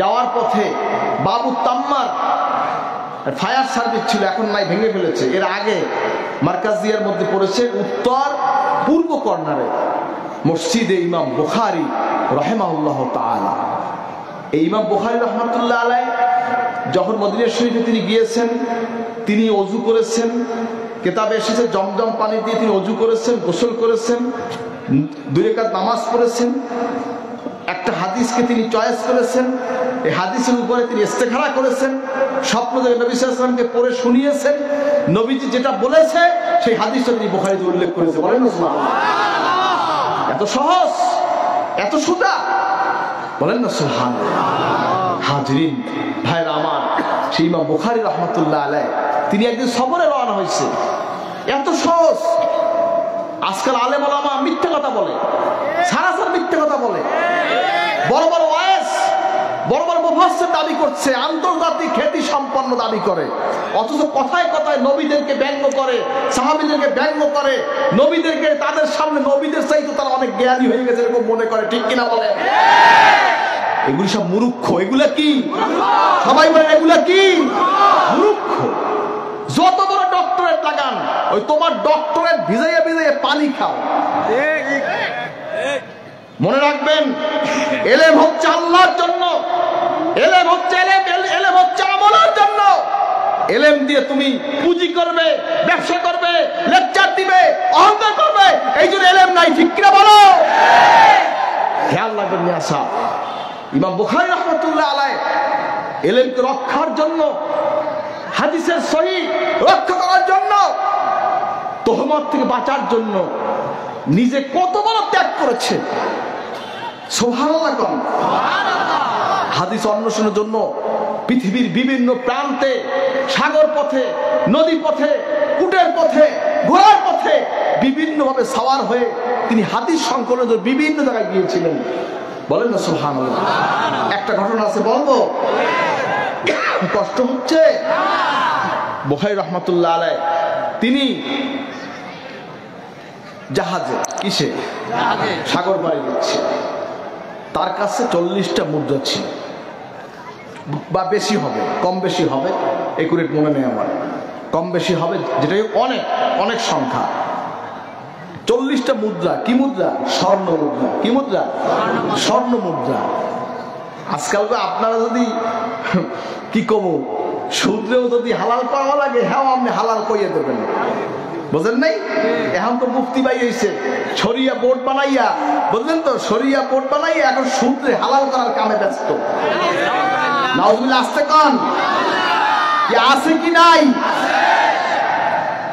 যাওয়ার পথে বাবু তাম্মার ফায়ার সার্ভিস ছিল, এখন নাই, ভেঙে ফেলেছে। এর আগে মার্কাজিয়ার মধ্যে পড়েছে উত্তর পূর্ব কর্নারে মসজিদে ইমাম বুখারী রাহিমাহুল্লাহ তাআলা। এই ইমাম বুখারী রাহমাতুল্লাহ আলাইহি যখন মদিনা শরীফে তিনি গিয়েছেন, তিনি ওযু করেছেন, কিতাবে এসেছে জমজম পানি দিয়ে তিনি ওযু করেছেন, গোসল করেছেন, 2 রাকাত নামাজ পড়েছেন, একটা হাদিসকে তিনি চয়েস করেছেন, এই হাদিসের উপরে তিনি ইস্তেখারা করেছেন, স্বপ্ন দেখে নবী সাল্লাল্লাহু আলাইহি ওয়াসাল্লামকে পড়ে শুনিয়েছেন, নবীজি যেটা বলেছে সেই হাদিসটা তিনি বুখারীতে উল্লেখ করেছেন। বলেন না সুবহানাল্লাহ। এত সহজ, এত সোজা। বলেন না সুবহানাল্লাহ। হাজরিন ভাইরা আমার, সেই ইমাম বুখারী রাহমাতুল্লাহ আলাইহি তিনি একদিন সফরে রওনা হয়েছে। এত সহজ। আজকাল আলেম ওলামা মিথ্যা কথা বলে, সারাসার মিথ্যা কথা বলে, বড় বড় ওয়াইজ, বড় বড় মুফাসসির দাবি করছে, আন্তর্জাতিক খ্যাতি সম্পন্ন দাবি করে, অথচ কথায় কথায় নবীদেরকে ব্যঙ্গ করে, সাহাবীদেরকে ব্যঙ্গ করে, নবীদেরকে তাদের সামনে নবীদের চাইতে তারা অনেক জ্ঞানী হয়ে গেছে এরকম মনে করে, ঠিক কিনা বলে? এগুলি সব মূর্খ। এগুলা কি? সবাই বলেন এগুলা কি? মূর্খ। যত বড় ডক্টরেট লাগান, ওই তোমার ডক্টরেট ভিজাইয়া ভিজাইয়া পানি খাও। মনে রাখবেন, ইলম হচ্ছে আল্লাহর জন্য, ইলম হচ্ছে ইলম হচ্ছে আমলের জন্য। ইলম দিয়ে তুমি পুঁজি করবে, ব্যবসা করবে, লেকচার দিবে, অহংকার করবে, এই জন্য ইলম নাই, ঠিক কিনা বলো? খেয়াল রাখবেন মিয়া সাহেব। ইমাম বুখারী রাহমাতুল্লাহ আলাইহি ইলমকে রক্ষার জন্য, হাদিসের সহিহ রক্ষা করার জন্য, তোহমত থেকে বাঁচার জন্য নিজে কত বড় ত্যাগ করেছে। সুবহানাল্লাহ। হাদিস অন্বেষণের জন্য পৃথিবীর বিভিন্ন প্রান্তে, সাগর পথে, নদী পথে, উটের পথে, ঘোড়ার পথে বিভিন্নভাবে সওয়ার হয়ে তিনি হাদিস সংকলনের জন্য বিভিন্ন জায়গায় গিয়েছিলেন। বলেন না সুবহানাল্লাহ। একটা ঘটনা আছে, বলবো? কষ্ট হচ্ছে? বুখারী রাহমাতুল্লাহ আলাইহি তিনি জাহাজে, কিসে? সাগর পাড়ি দিচ্ছে। তার কাছে 40টা মুদ্রা ছিল, বা বেশি হবে, কম বেশি হবে, একুরেট মনে নেই আমার, কম বেশি হবে, যেটাই অনেক অনেক সংখ্যা। 40টা মুদ্রা। কি মুদ্রা? স্বর্ণ মুদ্রা। কি মুদ্রা? স্বর্ণ মুদ্রা। আজকাল তো আপনারা যদি কি কমো সূত্রেও যদি হালাল পাওয়া লাগে, হ্যাঁ আপনি হালাল কইয়ে দেবেন, বুঝলেন নাই? এখন তো মুফতি ভাই হয়েছে, শরিয়া বোর্ড বানাইয়া, বুঝলেন তো, শরিয়া বোর্ড বানাইয়া এখন সূত্রে হালাল করার কামে ব্যস্ত। নাউজুবিল্লাহ। আসতে কন কি আছে কি নাই?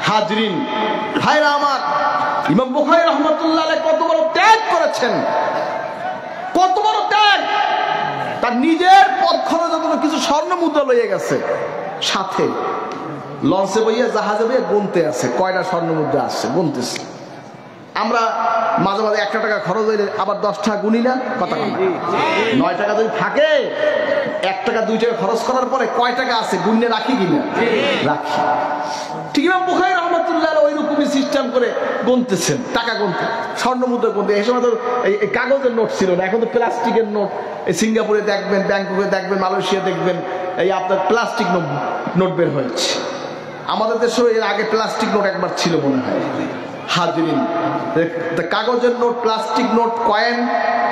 হাজরিন ভাইরা আমার, ইমাম বুখারী রাহমাতুল্লাহ আলাইহি কত বড় ত্যাগ করেছেন, কত বড় ত্যাগ। তার নিজের পথ খরচের জন্য কিছু স্বর্ণ মুদ্রা লইয়ে গেছে, সাথে লঞ্চে বইয়া, জাহাজে বইয়া গুনতে আছে কয়টা স্বর্ণ মুদ্রা আসছে, গুনতেছে। আমরা মাঝে মাঝে 1 টাকা খরচ হইলে আবার 10 টাকা গুনি না, কথা বলি। 9 টাকা যদি থাকে, 1 টাকা 2 টাকা খরচ করার পরে কয় টাকা আছে গুনে রাখি কিনা? রাখি। ঠিক ইমাম বুখারী রাহমাতুল্লাহ আলাইহি ওই রকমই সিস্টেম করে গুনতেছেন, টাকা গুনতে, স্বর্ণ মুদ্রা গুনতে। এই সময় তো এই কাগজের নোট ছিল না, এখন তো প্লাস্টিকের নোট। এই সিঙ্গাপুরে দেখবেন, ব্যাংককে দেখবেন, মালয়েশিয়া দেখবেন, এই আপনার প্লাস্টিক নোট বের হয়েছে। আমাদের দেশেও এর আগে প্লাস্টিক নোট একবার ছিল মনে হয়। হাজরিন, কাগজের নোট, প্লাস্টিক নোট, কয়েন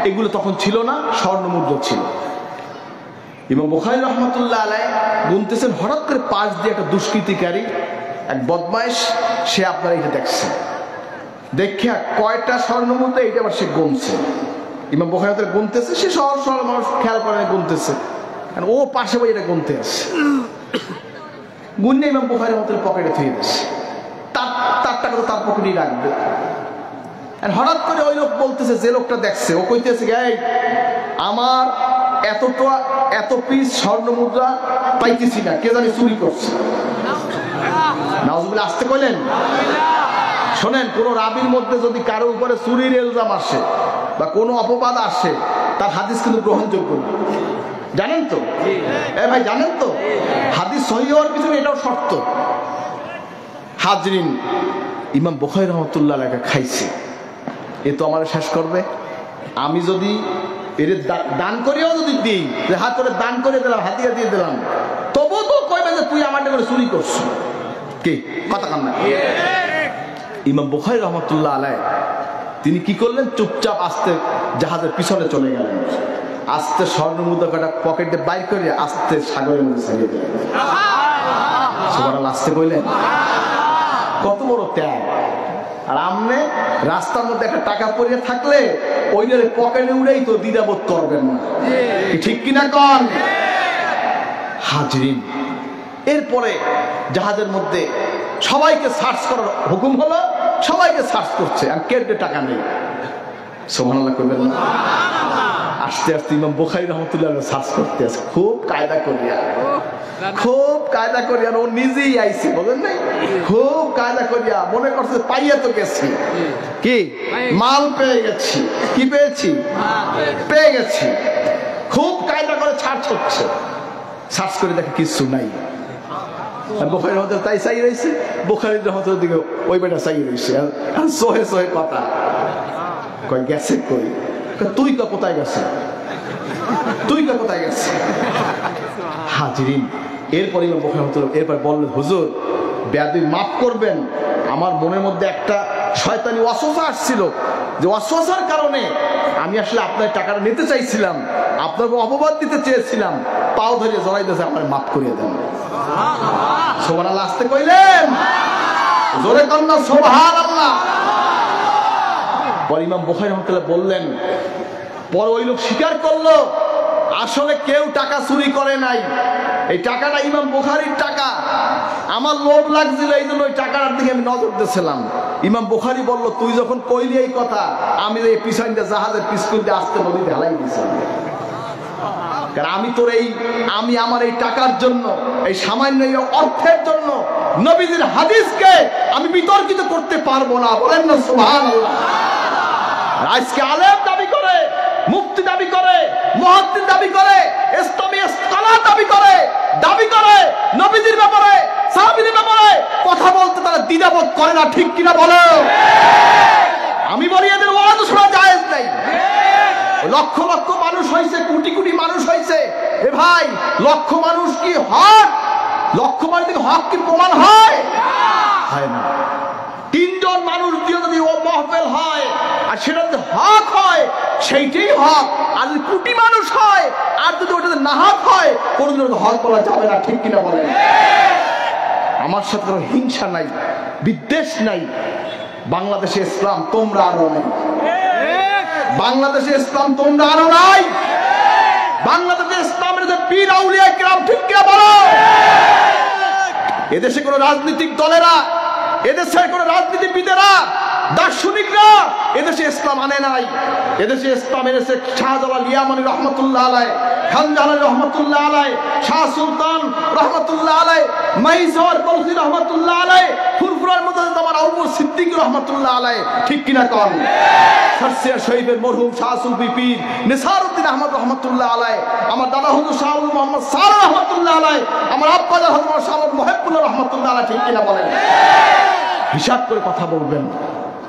এগুলো তখন ছিল না, স্বর্ণ মুদ্রা ছিল। ইমাম বুখারী রাহমাতুল্লাহ আলাইহি গুনতেছেন, হঠাৎ করে পাশ দিয়ে একটা দুষ্কৃতিকারী, এক বদমাইশ, সে আপনার এটা দেখছে, দেখিয়া কয়টা স্বর্ণ মুদ্রা এইটা আবার সে গুনছে। ইমাম বুখারী গুনতেছে, সে সহজ সরল মানুষ, খেয়াল করে গুনতেছে, ও পাশে বই এটা গুনতে আসছে। গুনে ইমাম বুখারী রাহমাতুল্লাহ পকেটে থুয়ে দিচ্ছে, তার টাকা তো তার পকেটেই রাখবে। হঠাৎ করে ওই লোক বলতেছে, যে লোকটা দেখছে, ও কইতেছে, এই আমার এত পিস স্বর্ণ মুদ্রা পাইতেছি না, কে জানি চুরি করছে। নাউজুবিল্লাহ। আসতে কইলেন। শোনেন, কোন রাবির মধ্যে যদি কারো উপরে চুরির ইলজাম আসে বা কোনো অপবাদ আসে, তার হাদিস কিন্তু গ্রহণযোগ্য না, জানেন তো? ভাই জানেন তো, হাদিস সহিহ হওয়ার পিছনে এটাও শর্ত। হাজরিন, ইমাম বুখারী রাহমাতুল্লাহ আলাইহি খাইছে, এ তো আমার শেষ করবে। আমি যদি এর দান করিও যদি দিই, হাত করে দান করে দিলাম, হাতিয়া দিয়ে দিলাম, তবু তো কইবে যে তুই আমার করে চুরি করছিস। কি কথা কান না? ইমাম বুখারী রাহমাতুল্লাহ আলাইহি তিনি কি করলেন? চুপচাপ আস্তে জাহাজের পিছনে চলে গেলেন, আস্তে স্বর্ণ মুদ্রা কটা পকেটে বাইর করে আস্তে সাগরের মধ্যে ছেড়ে দিলেন। সুবহানাল্লাহ। আসতে কইলেন। কত বড় ত্যাগ। আর আমনে রাস্তার মধ্যে একটা টাকা পড়ে থাকলে ওইটার পকেটে উড়েই তো দ্বিধাবোধ করবেন না, ঠিক কিনা কন? হাজরিন, এরপরে জাহাজের মধ্যে সবাইকে সার্চ করার হুকুম হলো, সবাইকে সার্চ করছে, আর কেটে টাকা নেই। সুবহানাল্লাহ করবেন না? আস্তে আস্তে ইমাম বুখারী রাহমাতুল্লাহ আলাইহি সার্চ করতে আছে, খুব কায়দা করিয়া, খুব কায়দা করিয়া। ও নিজেই আইছে, বলেন নাই, খুব কায়দা করিয়া, মনে করছে পাইয়া তো গেছি, কি মাল পেয়ে গেছি। কি পেয়েছি? পেয়ে গেছি। খুব কায়দা করে সার্চ হচ্ছে, সার্চ করে দেখে কিছু নাই। বুখারী রাহমাতুল্লাহ তাই চাই রয়েছে, বুখারী রাহমাতুল্লাহ দিকে ওই বেটা চাই রয়েছে, আর সোহে সোহে কথা কই গেছে, কই তুই কোথায় গেছে, তুই কোথায় গেছে? হাজরিন, এরপরে ইমাম বুখারী রাহমাতুল্লাহ এরপর বললেন, হুজুর বেয়াদবি মাফ করবেন, আমার মনের মধ্যে একটা শয়তানি ওয়াসওয়াসা আসছিল, যে ওয়াসওয়াসার কারণে আমি আসলে আপনার টাকাটা নিতে চাইছিলাম, আপনাকে অপবাদ দিতে চেয়েছিলাম, পাও ধরে জড়াই দিয়েছে, আমার মাফ করিয়ে দেন। সুবহানাল্লাহ। আসতে কইলেন, জোরে কন্যা সুবহানাল্লাহ। পরে ইমাম বুখারী রাহমাতুল্লাহ বললেন, পরে ওই লোক স্বীকার করলো আসলে কেউ টাকা চুরি করে নাই, এই টাকাটা ইমাম বুখারীর টাকা। আমার লোভ লাগছিল, এই জন্য ওই টাকাটার দিকে আমি নজর দিয়েছিলাম। ইমাম বুখারী বলল, তুই যখন কইলি এই কথা, আমি এই পিছনটা জাহাজের পিছন দিয়ে আসতে নদীতে ঢালাই দিয়েছিলাম। কারণ আমি তোর আমি আমার এই টাকার জন্য, এই সামান্য এই অর্থের জন্য নবীজির হাদিসকে আমি বিতর্কিত করতে পারবো না। বলেন না সুবহানাল্লাহ। আজকে আলেম দাবি করে, মুফতি দাবি করে, মুহাদ্দিস দাবি করে, ইসলামী স্কলার দাবি করে নবীজির ব্যাপারে, সাহাবীদের ব্যাপারে কথা বলতে তারা দ্বিধাবোধ করে না। ঠিক কিনা বলো? আমি বলি এদের ওয়াজ শোনা জায়েজ নাই। লক্ষ লক্ষ মানুষ হয়েছে, কোটি কোটি মানুষ হয়েছে। এ ভাই, লক্ষ মানুষ কি হক? লক্ষ মানুষ থেকে হক কি প্রমাণ হয়? হয় না। তিনজন মানুষ দিয়ে যদি ও মাহফিল হয় আর সেটা যদি হক হয়, সেইটাই হক। আর যদি কোটি মানুষ হয় আর যদি ওটা না হক হয়, কোনদিন হক বলা যাবে না। ঠিক কিনা বলেন? আমার সাথে কোনো হিংসা নাই, বিদ্বেষ নাই। বাংলাদেশে ইসলাম তোমরা আরো নাই, বাংলাদেশে ইসলাম তোমরা আরো নাই। বাংলাদেশে ইসলামের যে পীর আউলিয়া কিরাম, ঠিক কিনা বলো? এদেশে কোন রাজনৈতিক দলেরা, এদেশের কোন রাজনীতিবিদেরা, দার্শনিকরা এদেশে ইসলাম আনে নাই। এদেশে ইসলাম এনেছে শাহজালাল ইয়ামানী রহমতুল্লাহ আলাই, খান জাহান রহমতুল্লাহ আলাই, শাহ সুলতান রহমতুল্লাহ আলাই, মাইজওয়ার বলখি রহমতুল্লাহ আলাই, ফুরফুরার মুজাদ্দিদ আবু সিদ্দিক রহমতুল্লাহ আলাই। ঠিক কিনা কন? ফারসিয়া শরীফের মরহুম শাহ সুফি পীর নিসারউদ্দিন আহমদ রহমতুল্লাহ আলাই, আমার দাদা হুজুর শাহ মোহাম্মদ সার রহমতুল্লাহ আলাই, আমার আব্বা হযরত শাহ মুহিবুল্লাহ রহমতুল্লাহ আলাই। ঠিক কিনা বলেন? হিসাব করে কথা বলবেন।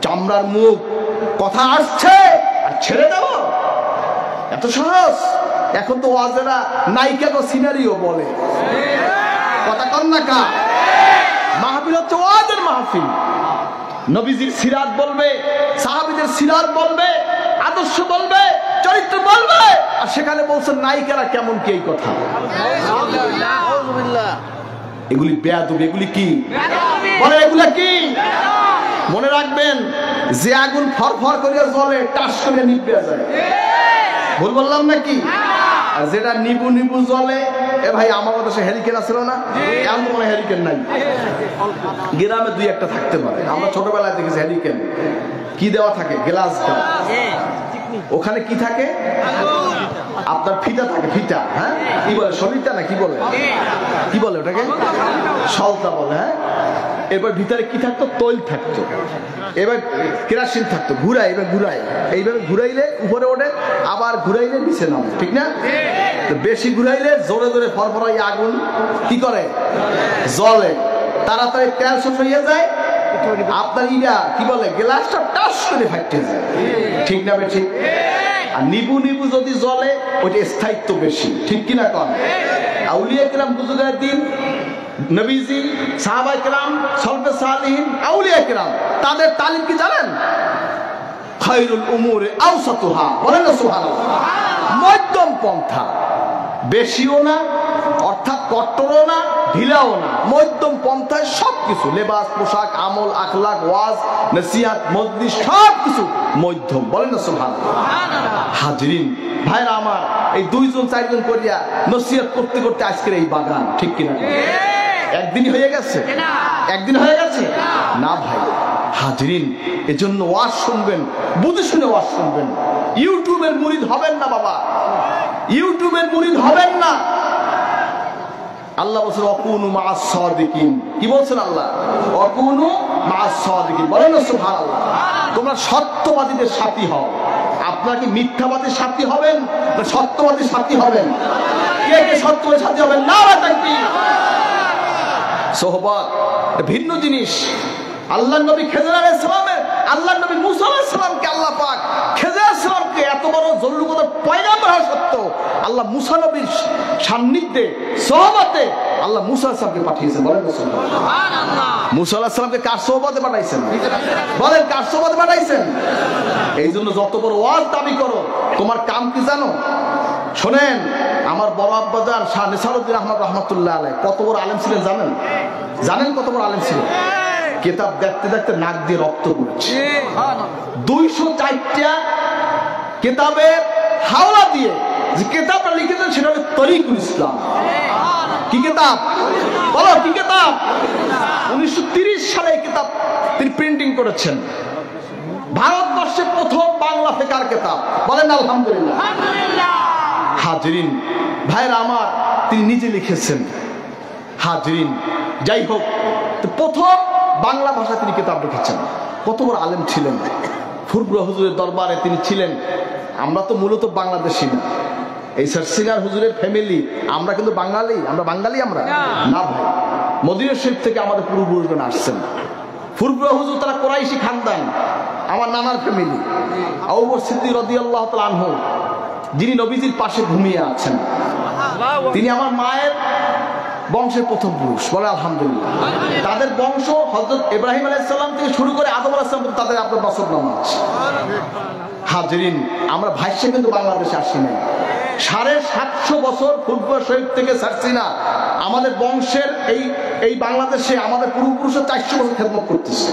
চামড়ার মুখ, কথা আসছে আর ছেড়ে দেব, এত সহজ? এখন তো ওয়াজেরা নায়িকা তো সিনারিও বলে, কথা কন না কা? মাহফিল হচ্ছে ওয়াজের মাহফিল। নবীজির সিরাত বলবে, সাহাবীদের সিরাত বলবে, আদর্শ বলবে, চরিত্র বলবে। আর সেখানে বলছেন নায়িকারা কেমন কি? এই কথা এগুলি বেয়াদবি। এগুলি কি বলে? এগুলা কি? মনে রাখবেন, যে আগুন ফরফর করে জ্বলে টাস করে নিভে যায়। ভুল বললাম নাকি? আর যেটা নিবু নিবু জ্বলে, এ ভাই আমার দেশে হেরিকেন ছিল না? এমন কোনো হেরিকেন নাই। গ্রামে দুই একটা থাকতে পারে, আমরা ছোটবেলায় দেখেছি হেরিকেন কি দেওয়া থাকে, গ্লাস দেওয়া। ওখানে কি থাকে? আপনার ফিতা থাকে, ফিতা। হ্যাঁ, কি বলে? সলিতা না কি বলে? কি বলে ওটাকে? সলতা বলে। হ্যাঁ, এরপর ভিতরে কি থাকতো? তৈল থাকতো। এবার কেরাসিন থাকতো। ঘুরাই, এবার ঘুরাই, এইভাবে ঘুরাইলে উপরে ওঠে, আবার ঘুরাইলে নিচে নামে। ঠিক না? তো বেশি ঘুরাইলে জোরে জোরে ফরফরাই আগুন কি করে? জ্বলে। তাড়াতাড়ি তেল শেষ হয়ে যায়, আপনার ইরা কি বলে? গ্লাসটা টাস করে ফাটতে যায়। ঠিক না? ঠিক। আর নিবু নিবু যদি জ্বলে, ওইটা স্থায়িত্ব বেশি। ঠিক কিনা কন? আউলিয়া কিরাম, বুজুর্গের দিন, নবীজি, সাহাবায়ে কিরাম, সলফে সালিহিন, আউলিয়া কিরাম, তাদের তালিম কি জানেন? খায়রুল উমুরি আওসাতুহা। বলেন না সুবহানাল্লাহ। মধ্যম পন্থা, বেশিও না অর্থাৎ কট্টরও না, ঢিলাও না, মধ্যম পন্থায় সবকিছু, লেবাস, পোশাক, আমল, আখলাক, ওয়াজ, নসিহত, মজলিস, সবকিছু মধ্যম। বলেন না সুবহানাল্লাহ। হাজরিন ভাইরা আমার, এই দুইজন চারজন করিয়া নসিহত করতে করতে আজকের এই বাগান। ঠিক কিনা? একদিন হয়ে গেছে? একদিন হয়ে গেছে না ভাই। হাজরিন, এজন্য ওয়াজ শুনবেন, বুঝে শুনে ওয়াজ শুনবেন। ইউটিউবের মুরিদ হবেন না বাবা, ইউটিউবের মুরিদ হবেন না। আল্লাহ বলছেন ওয়াকুনু মা'আস সাদিকিন। কি বলছেন আল্লাহ? ওয়াকুনু মা'আস সাদিকিন। বলেন না সুবহানাল্লাহ। তোমরা সত্যবাদীদের সাথী হও। আপনারা কি মিথ্যাবাদীর সাথী হবেন না সত্যবাদীর সাথী হবেন? কে কে সত্যবাদীর সাথী হবেন? নারে তাকবীর। সোহবত ভিন্ন জিনিস। আল্লাহর নবী খেজর আলাইহিস সালামের, আল্লাহর নবী মুসা আলাইহিস সালামকে আল্লাহ পাক, খেজর আলাইহিস সালামকে এত বড় জরুরত পয়গাম্বর হওয়া সত্ত্বেও আল্লাহ মুসা নবীর সান্নিধ্যে, সোহবতে আল্লাহ মুসা আলাইহিস সালামকে পাঠিয়েছেন। বলেন সুবহানাল্লাহ। মুসা আলাইহিস সালামকে কার সোহবতে পাঠাইছেন? বলেন কার সোহবতে পাঠাইছেন? এই জন্য যত বড় ওয়াজ দাবি করো, তোমার কাম কি জানো? শোনেন, আমার বড় আব্বাজান শাহ নিসারউদ্দিন আহমদ রহমতুল্লাহ আলাইহি কত বড় আলেম ছিলেন জানেন? জানেন কত বড় আলেম ছিলেন? কিতাব দেখতে দেখতে নাক দিয়ে রক্ত পড়ছে। 204টা কিতাবের হাওলা দিয়ে যে কিতাবটা লিখেছেন সেটা হলো তরিকুল ইসলাম। কি কিতাব বলো, কি কিতাব? 1930 সালে এই কিতাব তিনি প্রিন্টিং করেছেন। ভারতবর্ষে প্রথম বাংলা ফিকার কিতাব, বলেন আলহামদুলিল্লাহ। হাজরিন ভাইরা আমার, তিনি নিজে লিখেছেন। হাজরিন যাই হোক, প্রথম বাংলা ভাষা তিনি কিতাব লিখেছেন। কত বড় আলেম ছিলেন। ফুরফুরা হুজুরের দরবারে তিনি ছিলেন। আমরা তো মূলত বাংলাদেশি না, এই সারসিনার হুজুরের ফ্যামিলি, আমরা কিন্তু বাঙালি। আমরা বাঙালি আমরা না ভাই, মদিনা শরীফ থেকে আমাদের পূর্বপুরুষগণ আসছেন। ফুরফুরা হুজুর তারা কোরাইশি খানদান, আমার নানার ফ্যামিলি। আবু বকর সিদ্দিক রাদিয়াল্লাহু তাআলা আনহু, যিনি নবীজির পাশে ঘুমিয়ে আছেন, তিনি আমার মায়ের বংশের প্রথম পুরুষ, বলে আলহামদুলিল্লাহ। তাদের বংশ হযরত ইব্রাহিম আলাইহিস সালাম থেকে শুরু করে আদম আলাইহিস সালাম, তাদের আপনার বছর নামা আছে। হাজরিন, আমরা ভাইসে কিন্তু বাংলাদেশে আসি নাই। 750 বছর ফুরফুরা শরীফ থেকে সারসিনা আমাদের বংশের এই বাংলাদেশে আমাদের পূর্বপুরুষের 400 বছর খেদমত করতেছে।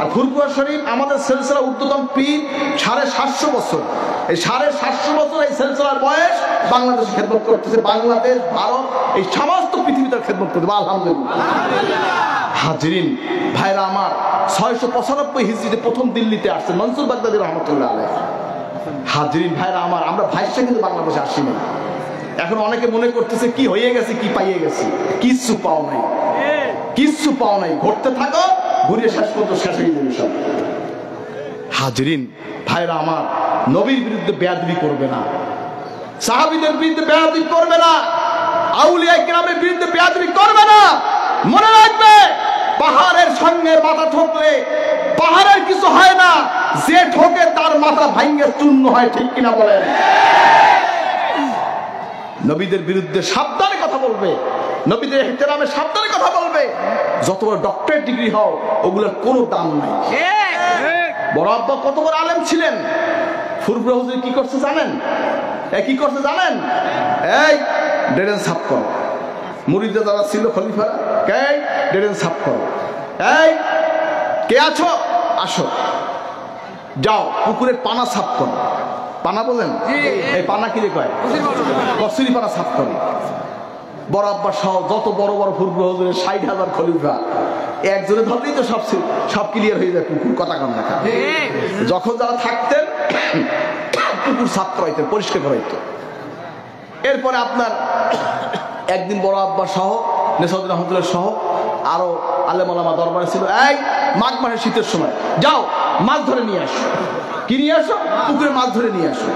আর ফুরফুরা শরীফ আমাদের সিলসিলা উর্ধ্বতন পীর 750 বছর। এই 750 বছর এই সিলসিলার বয়স বাংলাদেশে খেদমত করতেছে। বাংলাদেশ, ভারত, এই সমস্ত পৃথিবীতে খেদমত করতে, আলহামদুলিল্লাহ। হাজরিন ভাইরা আমার, 695 হিজরিতে প্রথম দিল্লিতে আসছেন মনসুর বাগদাদী রহমতুল্লাহ আলাইহি। হাজরিন ভাইরা আমার, আমরা ভাইসা কিন্তু বাংলাদেশে আসি নাই। এখন অনেকে মনে করতেছে কি হয়ে গেছে, কি পাইয়ে গেছে। কিচ্ছু পাও নাই, কিচ্ছু পাও নাই। ঘুরতে থাকো, ঘুরে শেষ পর্যন্ত শেষ হয়ে যাবে সব। হাজরিন ভাইরা আমার, নবীর বিরুদ্ধে বেয়াদবি করবে না, সাহাবীদের বিরুদ্ধে বেয়াদবি করবে না, আউলিয়া কিরামের বিরুদ্ধে বেয়াদবি করবে না। মনে রাখবে, পাহাড়ের সঙ্গে মাথা ঠোকলে পাহাড়ের কিছু হয় না, যে ঠোকে তার মাথা ভাঙ্গে চূর্ণ হয়। ঠিক কিনা বলেন? নবীদের বিরুদ্ধে সাবধানে কথা বলবে, নবীদের ইহতিরামে সাবধানে কথা বলবে। যত বড় ডক্টরেট ডিগ্রি হও, ওগুলোর কোনো দাম নাই। বড় আব্বা কত বড় আলেম ছিলেন। ফুরফুরা হুজুর কি করছে জানেন? কি করছে জানেন? এই ডেরেন সাফ করো। মুরিদরা যারা ছিল খলিফারা, কে ডেরেন সাফ করো। এই কে আছো, আসো, যাও পুকুরের পানা সাফ করো। পানা বলেন? এই পানা কি রে কয়? কসুরি পানা সাফ করো। বড় আব্বা সহ যত বড় বড় ফুরফুরা হুজুরের 60,000 খলিফা একজনে ধরলেই তো সব ক্লিয়ার হয়ে যায়। পুকুর কথা কাম না, যখন যারা থাকতেন পুকুর সাফ করাইতেন, পরিষ্কার করাইতো। এরপরে আপনার একদিন বড় আব্বা সহ নেসাউদ্দিন রহমতুল্লাহ সহ আরো আলেম ওলামা দরবারে ছিল। এই মাঘ মাসের শীতের সময় যাও মাছ ধরে নিয়ে আসো। কি নিয়ে আসো? পুকুরে মাছ ধরে নিয়ে আসো।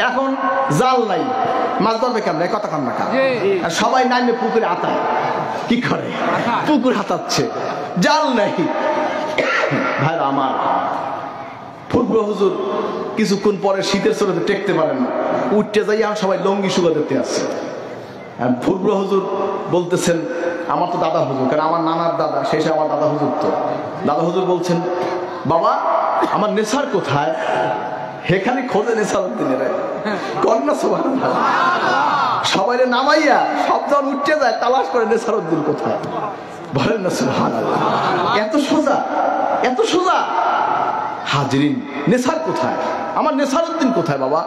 এখন জাল নাই, মাছ ধরবে কেমন? কথা কাম না। আর সবাই নামে পুকুরে হাতায়। কি করে? পুকুর হাতাচ্ছে, জাল নাই। ভাইরা আমার, ফুরফুরা হুজুর কিছুক্ষণ পরে শীতের স্রোতে টেকতে পারেন না, উঠতে যাই সবাই লঙ্গি শুকা দিতে আসছে। আর ফুরফুরা হুজুর বলতেছেন, আমার তো দাদা হুজুর, কারণ আমার নানার দাদা শেষে আমার দাদা হুজুর। তো দাদা হুজুর বলছেন, বাবা আমার নেশার কোথায়? এখানে খোঁজে নেশাউদ্দিনের কন্যা সুবহানাল্লাহ। সবাই নামাইয়া সব যখন উঠতে যায় তালাশ করে নেশাউদ্দিন কোথায়। বলেন না সুবহানাল্লাহ। এত সোজা, এত সোজা। হাজরিন, নেশার কোথায়? আমার নেশাউদ্দিন কোথায় বাবা?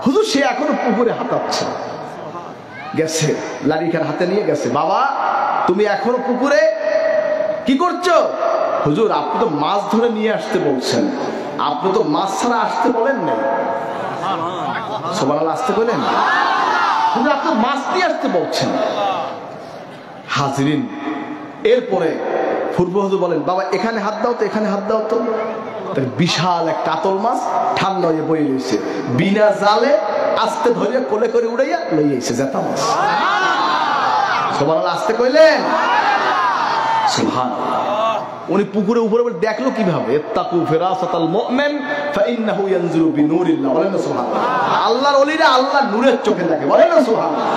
হুজুর সে এখনো পুকুরে হাঁটাচ্ছে। গেছে লাড়িখার হাতে নিয়ে গেছে। বাবা তুমি এখনো পুকুরে কি করছো? হুজুর আপনি তো মাছ ধরে নিয়ে আসতে বলছেন, আপনি তো মাছ ছাড়া আসতে বলেন না। সুবহানাল্লাহ, আসতে বলেন? হুজুর আপনি মাছ নিয়ে আসতে বলছেন। হাজরিন, এরপরে ফুরফুরা হুজুর বলেন, বাবা এখানে হাত দাও তো, এখানে হাত দাও তো। বিশাল এক কাতল মাছ ঠান্ডা হয়ে বয়ে রয়েছে, বিনা জালে আস্তে ধরে কোলে করে উড়াইয়া লইয়াছে জেতা মাছ। সুবহানাল্লাহ, আসতে কইলেন? সুবহানাল্লাহ। উনি পুকুরে উপরে দেখলো কিভাবে? ইত্তাকু ফিরাসাতাল মুমিন ফাইন্নাহু ইয়ানজুরু বিনুরিল্লাহ। বলেন না সুবহানাল্লাহ। আল্লাহর ওলিরা আল্লাহর নূরের চোখে দেখে। বলেন না সুবহানাল্লাহ।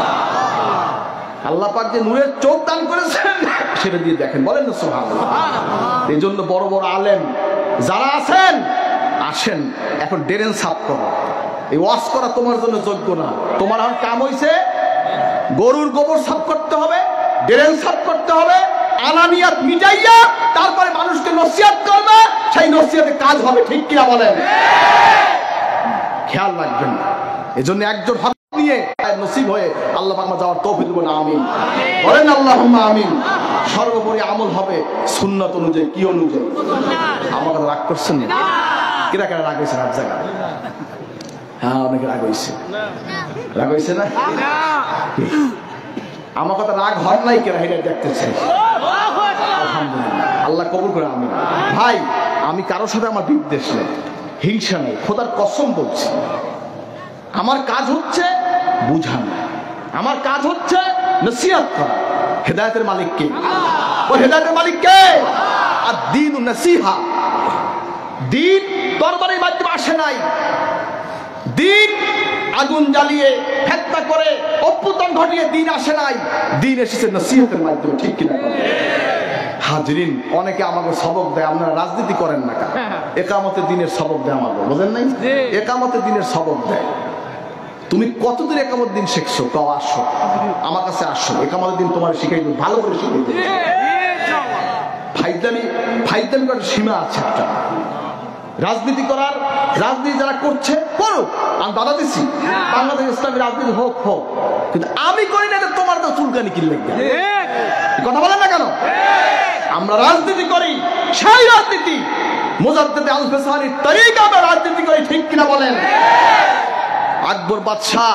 আল্লাহ পাক যে নূরের চোখ দান করেছেন সেটা দিয়ে দেখেন। বলেন না সুবহানাল্লাহ। এই জন্য বড় বড় আলেম যারা আছেন, আসেন এখন ডেরেন সাফ করো। এই ওয়াজ করা তোমার জন্য যোগ্য না। তোমার এখন কাম হইছে গরুর গোবর সাফ করতে হবে, ডেরেন সাফ করতে হবে, আনানিয়াত মিটাইয়া তারপরে মানুষকে নসিহত করবে, সেই নসিহতে কাজ হবে। ঠিক কিনা বলেন? খেয়াল রাখবেন। এজন্য একজন নিয়ে নসিব হয়ে আল্লাহ পাক আমার যাওয়ার তৌফিক দেবেন, আমিন বলেন আল্লাহুম্মা আমিন। সর্বোপরি আমল হবে সুন্নাত অনুযায়ী। কি অনুযায়ী? আমার কথা রাগ করছেন না? কিরা কেন রাগ হয়েছে? রাগ জায়গা হ্যাঁ, অনেকে রাগ হয়েছে। রাগ হয়েছে না? আমার কথা রাগ হন নাই কেন? এটা দেখতে চাই। আলহামদুলিল্লাহ, আল্লাহ কবুল করে। আমি ভাই, আমি কারোর সাথে আমার বিদ্বেষ নেই, হিংসা নেই, খোদার কসম বলছি। আমার কাজ হচ্ছে বুঝানো, আমার কাজ হচ্ছে নসিহত করা। হেদায়েতের মালিক কে? ওই হেদায়েতের মালিক কে? আর দ্বীন নসিহা। দ্বীন দরবারের মাধ্যমে আসে নাই। দ্বীন আগুন জ্বালিয়ে ফেতনা করে অভ্যুত্থান ঘটিয়ে দ্বীন আসে নাই। দ্বীন এসেছে নসিহতের মাধ্যমে। ঠিক কিনা? হাজরিন, অনেকে আমাকে সবক দেয়, আপনারা রাজনীতি করেন না কেন? একামতে দিনের সবক দেয় আমাকে, বুঝেন নাই? একামতে দিনের সবক দেয়। তুমি কতদিন একামত দিন শিখছো? তাও আসো আমার কাছে, আসো, একামত দিন তোমার শিখাই দেব, ভালো করে শিখাই দেব। ফাইজলামি করার সীমা আছে একটা। রাজনীতি করার, রাজনীতি যারা করছে করুক, আমি বাধা দিচ্ছি। বাংলাদেশ ইসলামী রাজনীতি হোক হোক, কিন্তু আমি করি না। তোমার তো চুলকানি কিনলে কথা বলেন না কেন? আমরা রাজনীতি করি, সেই রাজনীতি মুজাদ্দিদ আল ফিসানির তরিকায় রাজনীতি করি। ঠিক কিনা বলেন? আকবর বাদশাহ,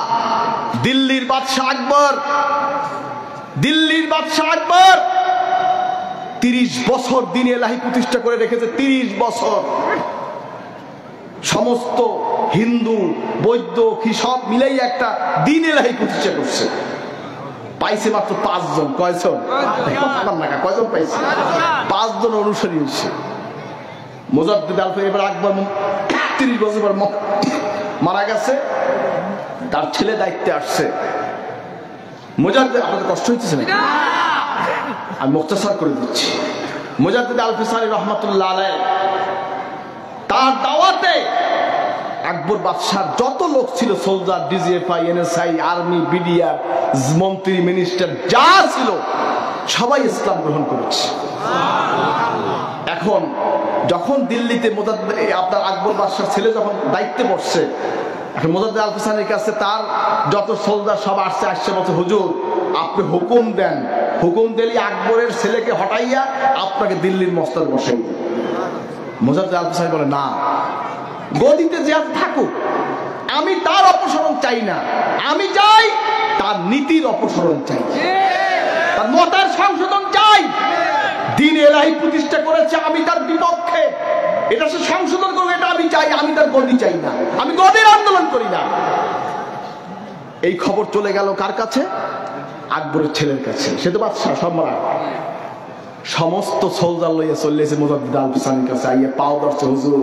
দিল্লির বাদশাহ আকবর, দিল্লির বাদশাহ আকবর 30 বছর দিন এলাহি প্রতিষ্ঠা করে রেখেছে। 30 বছর সমস্ত হিন্দু বৌদ্ধ কি সব মিলেই একটা দিন এলাহি প্রতিষ্ঠা করছে। পাইছে মাত্র 5 জন। কয়জন? কয়জন পাইছে? 5 জন অনুসারী হয়েছে। মুজাদ্দিদ আল ফিসানি এবার আকবর 30 বছর পর মারা গেছে, তার ছেলে দায়িত্বে আসছে। মুজাদ্দিদ, আপনাদের কষ্ট হইতেছে নাকি? আমি মুখতাসার করে দিচ্ছি। মুজাদ্দিদ আল ফিসানি রহমাতুল্লাহ আলাইহি, তার দাওয়াতে আকবর বাদশার যত লোক ছিল, soldier, DGFI, NSI, army, BDR, মন্ত্রী, মিনিস্টার যা ছিল, সবাই ইসলাম গ্রহণ করেছে। এখন যখন দিল্লিতে আপনার আকবর বাদশার ছেলে যখন দায়িত্বে বসছে, এখন মুজাদ্দিদ আল ফিসানির কাছে তার যত সোলজার সব আসছে বলছে, হুজুর আপনি হুকুম দেন, হুকুম দিলে আকবরের ছেলেকে হটাইয়া আপনাকে দিল্লির মস্তক বসাই। মুজাদ্দিদ আল ফিসানি বলে, না, গদিতে যে থাকুক, আমি তার অপসারণ চাই না, আমি চাই তার নীতির অপসারণ চাই, তার মতের সংশোধন চাই। দিন এলাহি প্রতিষ্ঠা করেছে, আমি তার বিপক্ষে। এটা সে সংশোধন করবে, এটা আমি চাই। আমি তার গদি চাই না, আমি গদির আন্দোলন করি না। এই খবর চলে গেল কার কাছে? আকবরের ছেলের কাছে। সে তো বাদশাহ, সম্রাট। সমস্ত সোলজার লইয়া চলেছে মুজাদ্দিদ আল ফিসানির কাছে। আইয়া পাও ধরছে, হুজুর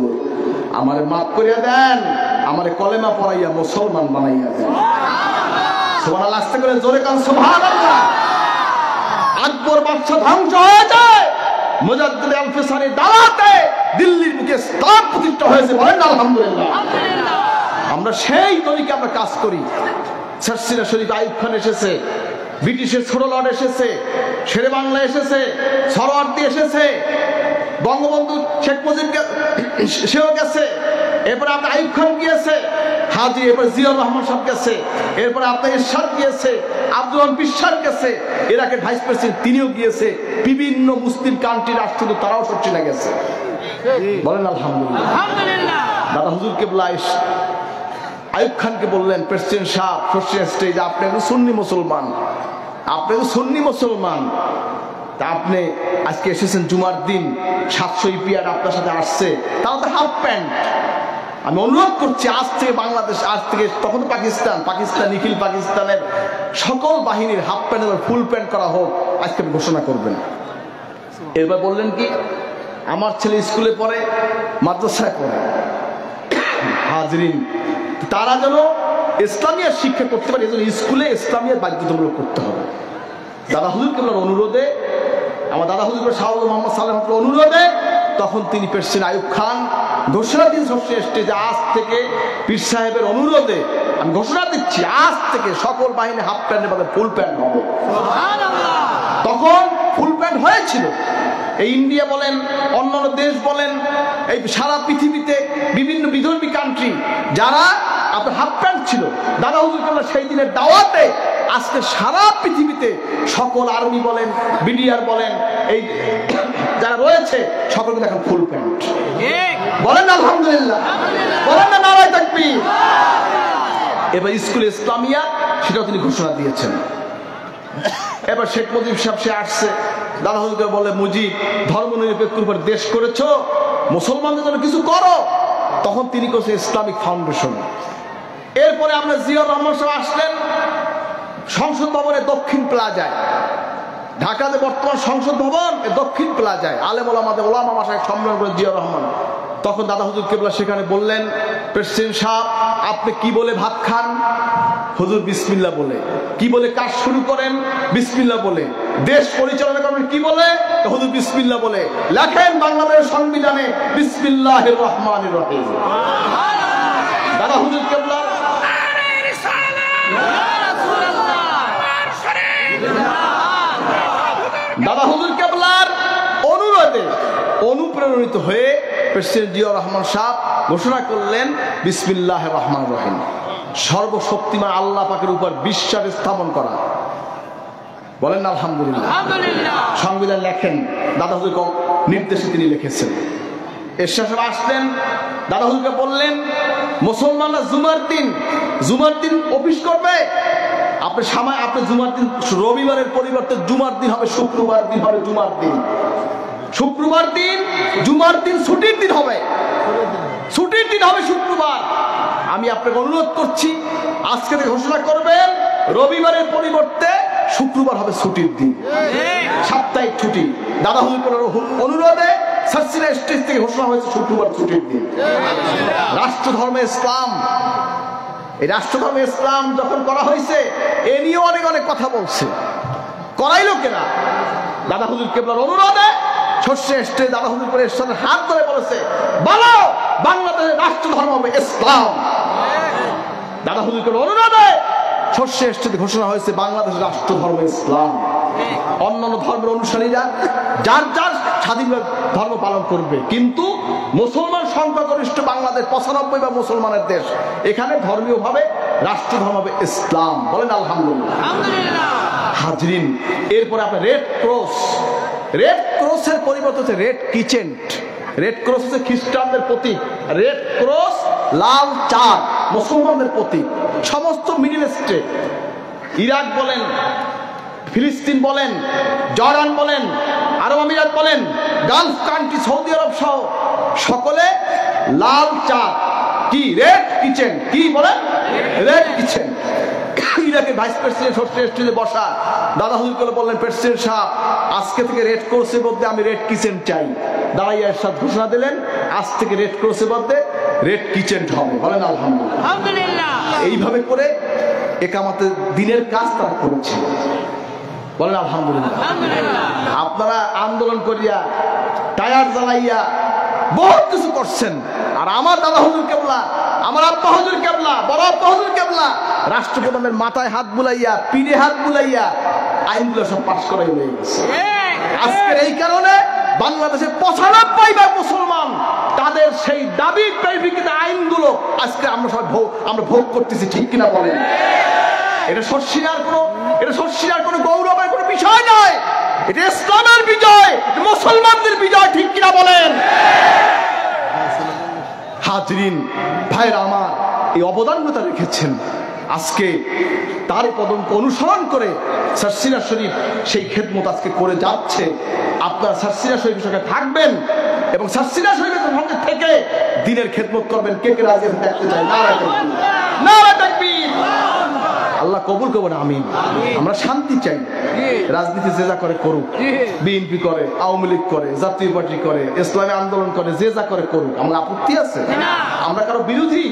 আমারে মাফ করিয়া দেন, আমারে কলেমা পড়াইয়া মুসলমান বানাইয়া দেন। সুবহানাল্লাহ, আস্তে করে জোরে কান সুবহানাল্লাহ। আকবর বাদশাহ ধ্বংস হয়ে যায়, মুজাদ্দিদ আল ফিসানির দাওয়াতে দিল্লির বুকে ইসলাম প্রতিষ্ঠা হয়েছে। বলেন আলহামদুলিল্লাহ। আমরা সেই তরিকে আমরা কাজ করি। সারসিনা শরীফ আইয়ুব খান এসেছে, ব্রিটিশের ছোট লর্ড এসেছে, শেরে বাংলা এসেছে, সরওয়ার্দী এসেছে, বঙ্গবন্ধু শেখ মুজিব সেও গেছে, এরপরে আপনার আইয়ুব খান গিয়েছে, হাজি, এরপরে জিয়াউর রহমান সাহেব গেছে, এরপরে আপনার ইরশাদ গিয়েছে, আব্দুল রহমান বিশ্বাস গেছে, ইরাকের ভাইস প্রেসিডেন্ট তিনিও গিয়েছে, বিভিন্ন মুসলিম কান্ট্রি রাষ্ট্রদূত তারাও সচ্ছিনা গেছে। বলেন আলহামদুলিল্লাহ। দাদা হুজুর কেবলা আইয়ুব খানকে বললেন, প্রেসিডেন্ট সাহেব, প্রেসিডেন্ট স্টেজ, আপনি একজন সুন্নি মুসলমান, আপনি একজন সুন্নি মুসলমান, তা আপনি আজকে এসেছেন জুমার দিন, 700 ইপিআর আপনার সাথে আসছে, তাও তো হাফ প্যান্ট। আমি অনুরোধ করছি, আজ থেকে বাংলাদেশ, আজ থেকে, তখন পাকিস্তান নিখিল পাকিস্তানের সকল বাহিনীর হাফ প্যান্ট এবং ফুল প্যান্ট করা হোক, আজকে ঘোষণা করবেন। এবার বললেন কি, আমার ছেলে স্কুলে পড়ে, মাদ্রাসায় পড়ে, হাজরিন, তারা যেন ইসলামিয়া শিক্ষা করতে পারে, এজন্য স্কুলে ইসলামিয়া বাধ্যতামূলক করতে হবে। দাদা হুজুর কেবলার অনুরোধে, আমার দাদা হুজুর শাহ মোহাম্মদ সালেহ অনুরোধে, তখন তিনি প্রেসিডেন্ট আইয়ুব খান ঘোষণা দিন স্টেজে, আজ থেকে পীর সাহেবের অনুরোধে আমি ঘোষণা দিচ্ছি, আজ থেকে সকল বাহিনী হাফ প্যান্টের বদলে ফুল প্যান্ট হবে। তখন ফুল প্যান্ট হয়েছিল। এই ইন্ডিয়া বলেন, অন্যান্য দেশ বলেন, এই সারা পৃথিবীতে বিভিন্ন বিধর্মী কান্ট্রি যারা আপনার হাফ প্যান্ট ছিল। দাদা হুজুর কেবলা সেই দিনের দাওয়াতে আজকে সারা পৃথিবীতে সকল আর্মি বলেন, বিডিআর বলেন, এই যারা রয়েছে সকলকে এখন ফুল প্যান্ট। বলেন না আলহামদুলিল্লাহ, বলেন না নারায়ে তাকবীর। এবার স্কুল ইসলামিয়া সেটাও তিনি ঘোষণা দিয়েছেন। এবার শেখ মুজিব সাহেব সে আসছে, দাদা হুজুরকে বলে, মুজিব ধর্ম নিরপেক্ষের উপর দেশ করেছ, মুসলমানদের জন্য কিছু করো। তখন তিনি করছে ইসলামিক ফাউন্ডেশন। এরপরে আমরা জিয়াউর রহমান সাহেব আসলেন সংসদ ভবনের দক্ষিণ প্লাজায়, ঢাকাতে বর্তমান সংসদ ভবন দক্ষিণ প্লাজায় আলেম ওলামাদের ওলামা মাসায় সম্মেলন করে জিয়াউর রহমান। তখন দাদা হুজুর কেবলা সেখানে বললেন, প্রেসিডেন্ট সাহেব আপনি কি বলে ভাত খান? হুজুর বিসমিল্লাহ বলে। কি বলে কাজ শুরু করেন? বিসমিল্লাহ বলে। দেশ পরিচালনা করেন কি বলে? হুজুর বিসমিল্লাহ বলে। লেখেন বাংলাদেশের সংবিধানে বিসমিল্লাহির রহমানির রহিম। দাদা হুজুর কেবলা দাদা হুজুর কেবলার অনুরোধে অনুপ্রেরিত হয়ে প্রেসিডেন্ট জিয়াউর রহমান সাহেব ঘোষণা করলেন বিসমিল্লাহির রহমানির রহিম। সর্বশক্তিমান আল্লাহ পাকের উপর বিশ্বাস স্থাপন করা। বলেন না আলহামদুলিল্লাহ। সংবিধান লেখেন দাদা হুজুর নির্দেশে তিনি লিখেছেন। এরশাদ সাহেব আসলেন, দাদা হুজুরকে বললেন, মুসলমানরা জুমার দিন অফিস করবে, আপনি জুমার দিন রবিবারের পরিবর্তে জুমার দিন হবে শুক্রবার দিন হবে জুমার দিন। শুক্রবার দিন জুমার দিন ছুটির দিন হবে, ছুটির দিন হবে শুক্রবার। আমি আপনাকে অনুরোধ করছি আজকে থেকে ঘোষণা করবেন রবিবারের পরিবর্তে শুক্রবার হবে ছুটির দিন, সাপ্তাহিক ছুটি। দাদা হুজুর অনুরোধে সার্সিনা স্টেজ থেকে ঘোষণা হয়েছে শুক্রবার ছুটির দিন। রাষ্ট্রধর্মে ইসলাম, এই রাষ্ট্রধর্মে ইসলাম যখন করা হয়েছে এ নিয়ে অনেক অনেক কথা বলছে, করাইলো কেনা? দাদা হুজুর কেবলার অনুরোধে সর্ষে স্টেজ দাদা হুজুর করে হাত ধরে বলেছে, বলো বাংলাদেশের রাষ্ট্রধর্ম হবে ইসলাম। দাদা হুজুর কেবলার অনুরোধে সর্ষে স্টেজ ঘোষণা হয়েছে বাংলাদেশের রাষ্ট্রধর্ম ইসলাম। অন্যান্য ধর্মের অনুসারীরা যার যার স্বাধীন ধর্ম পালন করবে, কিন্তু মুসলমান সংখ্যাগরিষ্ঠ বাংলাদেশ 95 বা মুসলমানের দেশ, এখানে ধর্মীয় ভাবে রাষ্ট্রধর্ম হবে ইসলাম। বলেন আলহামদুলিল্লাহ। হাজরিন, এরপরে আপনার রেড ক্রসের পরিবর্তে হচ্ছে রেড কিচেন্ট। রেড ক্রস হচ্ছে খ্রিস্টানদের প্রতীক, রেড ক্রস লাল চাঁদ মুসলমানদের প্রতীক। সমস্ত মিডল ইস্টে, ইরাক বলেন, ফিলিস্তিন বলেন, জর্ডান বলেন, আরব আমিরাত বলেন, গালফ কান্ট্রি, সৌদি আরব সহ সকলে লাল চাঁদ কি রেড কিচেন, কি বলেন রেড কিচেন। ইরাকের ভাইস প্রেসিডেন্ট স্টেজে বসা, দাদা হুজুর বললেন, প্রেসিডেন্ট সাহেব আজকে থেকে রেড ক্রসের মধ্যে আমি রেড কিচেন চাই। দাঁড়াইয়া এরশাদ ঘোষণা দিলেন, আজ থেকে রেড ক্রসের মধ্যে রেড কিচেন হবে। বলেন আলহামদুলিল্লাহ। এইভাবে করে একামতের দিনের কাজ তারা করেছে। বলেন আলহামদুলিল্লাহ। আপনারা আন্দোলন করিয়া টায়ার জ্বালাইয়া বহুত কিছু করছেন, আর আমার দাদা হুজুর কেবলা, আমার আব্বা হুজুর কেবলা, বড় আব্বা হুজুর কেবলা রাষ্ট্রপ্রধানের মাথায় হাত বুলাইয়া, পিঠে হাত বুলাইয়া আইনগুলো সব পাশ করাই হয়ে গেছে। আজকের এই কারণে বাংলাদেশের 95% মুসলমান তাদের সেই দাবির পরিপ্রেক্ষিতে আইনগুলো আজকে আমরা ভোগ করতেছি, ঠিক কিনা বলেন? এটা শর্ষিনার কোনো গৌরবের কোনো বিষয় নয়, এটা ইসলামের বিজয়, মুসলমানদের বিজয়, ঠিক কিনা বলেন? হাজরিন ভাইরা আমার, এই অবদানটা রেখেছেন। আজকে তার পদঙ্ক অনুসরণ করে সার্সিনা শরীফ সেই খেদমত আজকে করে যাচ্ছে। আপনারা সার্সিনা শরীফের সঙ্গে থাকবেন এবং সার্সিনা শরীফের সঙ্গে থেকে দিনের খেদমত করবেন। কে কে রাজি দেখতে চাই? নারায়ে তাকবীর। আল্লাহ কবুল করবেন, আমিন। আমরা শান্তি চাই। রাজনীতি যে যা করে করুক, বিএনপি করে, আওয়ামী লীগ করে, জাতীয় পার্টি করে, ইসলামী আন্দোলন করে, যে যা করে করুক, আমার আপত্তি আছে? আমরা কারো বিরোধী?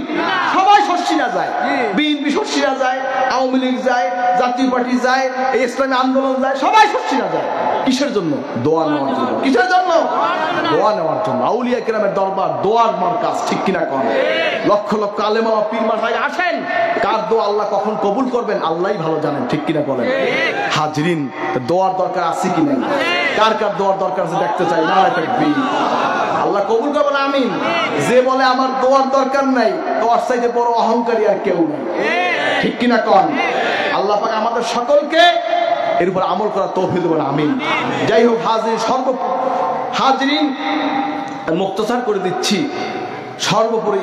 সবাই শর্ষিনা যায়, বিএনপি শর্ষিনা যায়, আওয়ামী লীগ যায়, জাতীয় পার্টি যায়, এই ইসলামী আন্দোলন যায়, সবাই শর্ষিনা যায়। কিসের জন্য? দোয়া নেওয়ার জন্য। কিসের জন্য? দোয়া নেওয়ার জন্য। আউলিয়া কেরামের দরবার দোয়ার মার্কাজ, ঠিক কিনা কন? লক্ষ লক্ষ আলেমা পীর মাশায়েখ আসেন, কার দোয়া আল্লাহ কখন কবুল করবেন আল্লাহই ভালো জানেন, ঠিক কিনা বলেন? হাজরিন, দোয়ার দরকার আছে কি নাই? কার কার দোয়ার দরকার আছে দেখতে চাই। নারায়ে তাকবীর। আল্লাহ আল্লাহ কবুল করবেন আমিন। যে বলে আমার দোয়ার দরকার নাই, তোর চাইতে বড় অহংকারী আর কেউ নেই, ঠিক কিনা কন? আল্লাহ পাক আমাদের সকলকে এর উপর আমল করার তৌফিক দেবেন আমিন। যাই হোক হাজরিন মুক্তসার করে দিচ্ছি। সর্বোপরি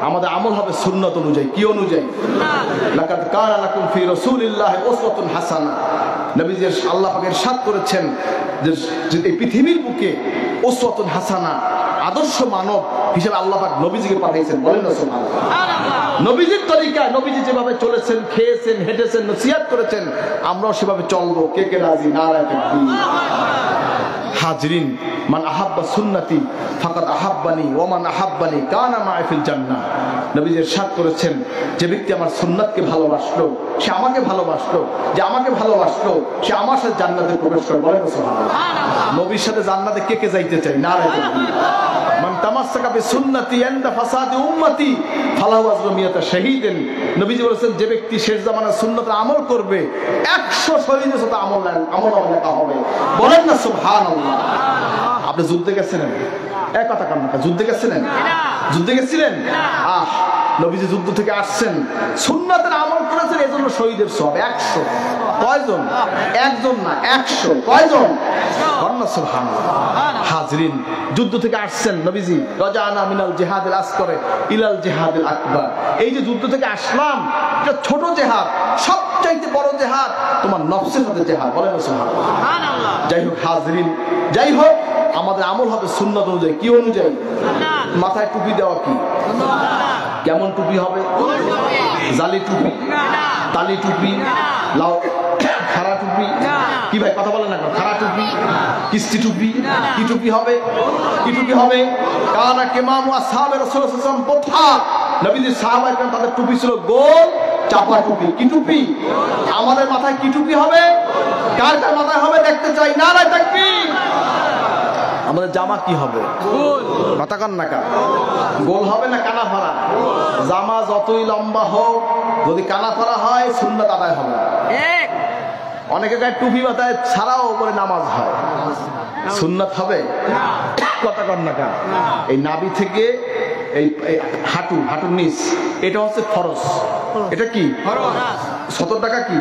আমাদের আমল হবে সুন্নাত অনুযায়ী। কি অনুযায়ী? লাকাদ কানা লাকুম ফি রাসূলিল্লাহি উসওয়াতুন হাসানাহ। নবীজি আল্লাহ পাক ইরশাদ করেছেন যে এই পৃথিবীর বুকে উসওয়াতুন হাসানাহ আদর্শ মানব হিসেবে আল্লাহ পাক নবীজিকে পাঠিয়েছেন। বলেন না সুবহানাল্লাহ। নবীজির তরিকা, নবীজি যেভাবে চলেছেন, খেয়েছেন, হেঁটেছেন, নসিহত করেছেন, আমরাও সেভাবে চলবো। কে কে রাজি? নারায়ে তাকবীর। হাজরিন, মান আহাব্বা সুন্নতি ফাকাদ আহাব্বানি ওয়া মান আহাব্বানি কানা মা'i ফিল জান্নাহ। নবীজি ইরশাদ করেছেন, যে ব্যক্তি আমার সুন্নাতকে ভালোবাসলো সে আমাকে ভালোবাসলো, যে আমাকে ভালোবাসলো সে আমার সাথে জান্নাতে প্রবেশ করবে। বলেন সুবহানাল্লাহ। নবীর সাথে জান্নাতে কে কে যাইতে চায়? নারায়ে তাকবীর। মান তামাসসাকা বিসুন্নতি ইনদা ফাসাদি উম্মতি ফালাহু আজরু মিয়াতা শাহীদিন। নবীজি বলেছেন, যে ব্যক্তি শেষ জামানার সুন্নতের আমল করবে 100 শহীদের সাথে আমল লেখা হবে। বলেন না সুবহানাল্লাহ। আপনি যুদ্ধে গেছিলেন? এক কথা কান না, যুদ্ধে গেছিলেন? যুদ্ধে গেছিলেন? নবীজি যুদ্ধ থেকে আসছেন, সুন্নাতের আমল করেছেন, এজন্য শহীদের সওয়াব 100। কয়জন? একজন না, 100। কয়জন? সুবহানাল্লাহ। হাজরিন, যুদ্ধ থেকে আসছেন নবীজি, রাজানা মিনাল জিহাদিল আসগর ইলাল জিহাদিল আকবার। এই যে যুদ্ধ থেকে আসলাম, এটা ছোট জিহাদ, সবচাইতে বড় জিহাদ তোমার নফসের সাথে জিহাদ। বলেন সুবহানাল্লাহ। যাই হোক হাজরিন, যাই হোক আমাদের আমল হবে সুন্নাত অনুযায়ী। কি অনুযায়ী? মাথায় টুপি দেওয়া কি? কেমন টুপি হবে? জালি টুপি, তালি টুপি, লাউ খাড়া টুপি? কি ভাই কথা বলেন না? খাড়া টুপি, কিস্তি টুপি? কি টুপি হবে? কি টুপি হবে? কানা কিমামু আসহাবে রাসূল সাল্লাল্লাহু আলাইহি ওয়াসাল্লাম পোথা। নবীজির সাহাবায়ে কেরাম তাদের টুপি ছিল গোল চাপা টুপি। কি টুপি? আমাদের মাথায় কি টুপি হবে? কার কার মাথায় হবে দেখতে চাই। নারায়ে তাকবীর। আমাদের জামা কি হবে? কথা কান না, গোল হবে না কানা ফাড়া? জামা যতই লম্বা হোক, যদি কানা ফাড়া হয় সুন্নাত আদায় হবে না। অনেকে গায়ে টুপি মাথায় ছাড়াও করে নামাজ হয়, সুন্নাত হবে? কথা কান না। এই নাভি থেকে এই হাঁটুর নিচ, এটা হচ্ছে ফরজ। এটা কি? 70 টাকা কি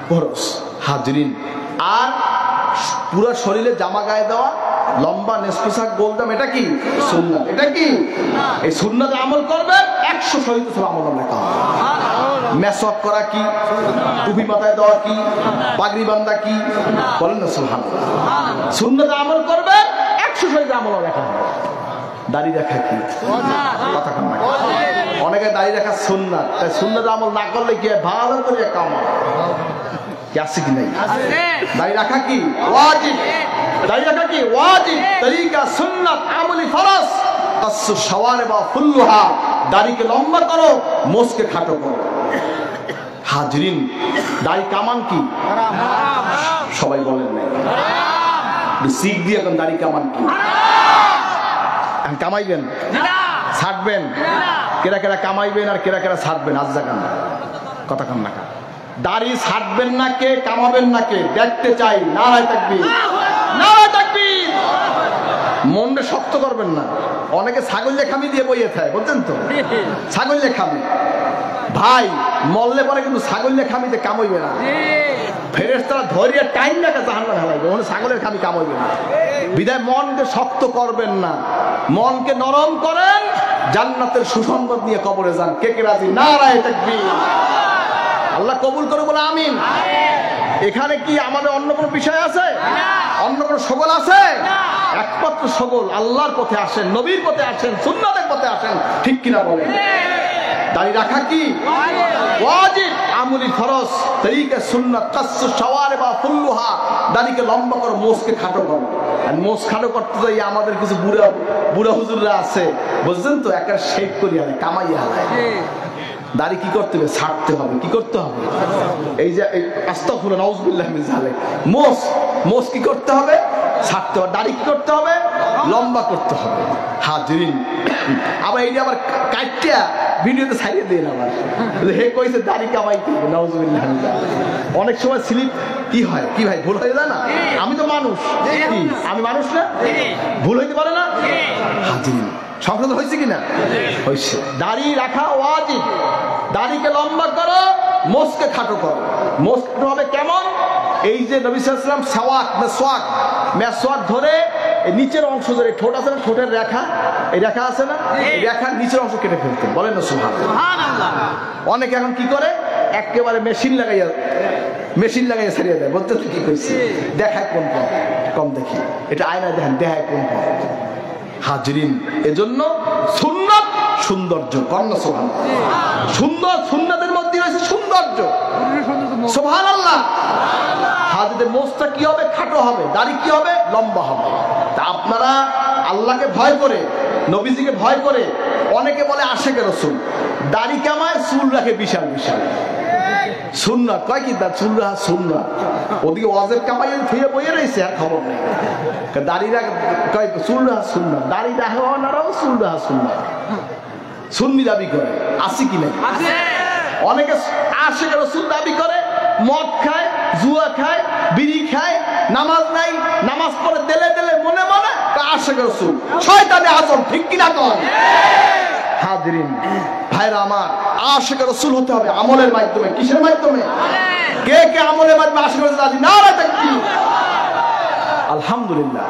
ফরজ। হাজরিন, আর পুরো শরীরে জামা গায়ে দেওয়া, লম্বা নেসপোশাক গোলদাম, এটা কি? সুন্নাত। এটা কি? এই সুন্নাতে আমল করবে 100 শহীদ আমল লেখা হবে। মেসওয়াক করা কি? টুপি মাথায় দেওয়া কি? পাগড়ি বাঁধা কি? বলেন না সুবহানাল্লাহ। সুন্নাতে আমল করবে 100 শহীদ আমল লেখা হবে। দাড়ি রাখা কি? কথা কান না। অনেকে দাড়ি রাখা সুন্নাত, তাই সুন্নাতে আমল না করলে কি ভালো করে কামাল কি আছে কি নাই? দাড়ি রাখা কি ওয়াজিব? দাড়ি রাখা কি ওয়াজিব? তরিকা সুন্নাত আমলি ফরজ। তাসু শাওয়ারিবা ফুল্লুহা, দাড়িকে লম্বা করো, মোছকে খাটো করো। হাজরিন, দাড়ি কামান কি? সবাই বলেন না, শিখ দিয়ে এখন দাড়ি কামান কি? কামাইবেন, ছাড়বেন? কেরা কেরা কামাইবেন আর কেরা কেরা ছাড়বেন? আজ জাগান কথা কান না। দাড়ি ছাড়বেন না কে, কামাবেন না কে দেখতে চাই। নারায়ে তাকবীর, নারায়ে তাকবীর। মনটা শক্ত করবেন না। অনেকে ছাগল লেখামি দিয়ে বইয়ে থাকে, বুঝছেন তো? ছাগল লেখামি ভাই মরলে পরে কিন্তু ছাগল লেখামিতে কামাইবে না। ফেরেশতারা ধরিয়া টাইম লাগে জাহান্নামে ফেলাইবে, ওখানে ছাগলের খামি কামাইবে না। বিদায় মনকে শক্ত করবেন না, মনকে নরম করেন, জান্নাতের সুসংবাদ নিয়ে কবরে যান। কে কে রাজি? নারায়ে তাকবীর। আল্লাহ কবুল করে বলে আমিন। এখানে কি আমাদের অন্য কোনো বিষয় আছে? অন্য কোনো সগল আছে? একমাত্র সগল আল্লাহর পথে আসেন, নবীর পথে আসেন, সুন্নাতের পথে আসেন। ঠিক কিনা বলেন? দাড়ি রাখা কি ওয়াজিব, আমলি ফরজ, তরিকা সুন্নাত, কাসসু শাওয়ারিবা ফুল্লুহা। দাড়িকে লম্বা করো, মোছকে খাটো করো। আর মোছ খাটো করতে যাই আমাদের কিছু বুড়া হুজুররা আছে, বুঝছেন তো, একটা শেভ করি আনে, কামাই হালায়। দাড়ি কি করতে হবে? ছাড়তে হবে। কি করতে হবে? এই যে আস্তাগফিরুল্লাহ, নাউযুবিল্লাহি মিন যালিক। মোছ কি করতে হবে? ছাড়তে হবে। দাড়ি কি করতে হবে? লম্বা করতে হবে। হাজিরিন, আবার এইটা আবার কাটিয়া ভিডিওতে ছাড়িয়ে দিন। আবার হে কইছে দাড়ি কামাইতে হবে, নাউজুবিল্লাহ। অনেক সময় স্লিপ কি হয়, কি ভাই ভুল হয়ে যায় না? আমি তো মানুষ, আমি মানুষ না, ভুল হইতে পারে না? হাজিরিন, সংশোধন হয়েছে কিনা? হয়েছে। দাড়ি রাখা ওয়াজিব। দাড়িকে লম্বা করো, মোষকে খাটো করো। মোষ খাটো হবে কেমন? এই যে নবী সাল্লাল্লাহু আলাইহি ওয়াসাল্লাম সাওয়াক মেসওয়াক ধরে নিচের অংশ ধরে, ঠোঁট আছে না, ঠোঁটের রেখা, এই রেখা আছে না, এই রেখার নিচের অংশ কেটে ফেলতেন। বলেন না সুবহানাল্লাহ। অনেকে এখন কি করে, একেবারে মেশিন লাগাইয়া ছাড়িয়ে দেয়। বলতে কি কইছি, দেখায় কোন কম দেখি, এটা আয়না দেখেন, দেখায় কোন কম। হাজিরিন, এজন্য সুন্নাত সৌন্দর্য, কন্যা সুবহানাল্লাহ। সুন্দর সুন্নাতের মধ্যে রয়েছে সৌন্দর্য, সুবহানাল্লাহ। হাজিদের মোষটা কি হবে? খাটো হবে। দাড়ি কি হবে? লম্বা হবে। তা আপনারা আল্লাহকে ভয় করে, নবীজিকে ভয় করে, অনেকে বলে আশেকের রাসূল, দাড়ি কামায়, চুল রাখে বিশাল বিশাল। সুন্নাত কয় কি? চুল রাখা সুন্নাত। ওদিকে ওয়াজের কামাই থুয়ে বইয়ে রয়েছে, আর খবর নেই। দাড়ি রাখে কয় চুল রাখা সুন্নাত, দাড়ি রাখা ওনারাও চুল রাখা সুন্নাত। সুন্নি দাবি করে, আছে কি নাই? অনেকে আশেকের রাসূল দাবি করে, মদ খায়, জুয়া খায়, বিড়ি খায়, নামাজ নাই, নামাজ পড়ে দেলে দেলে মনে মনে আশেকের রাসূল। শয়তানে আজম, ঠিক কিনা কর? হাজিরিন ভাইরা আমার, আশেকের রাসূল হতে হবে আমলের মাধ্যমে। কিসের মাধ্যমে? কে কে আমলের মাধ্যমে আশেকের রাসূল রাজি? নারে তাকবীর। আলহামদুলিল্লাহ।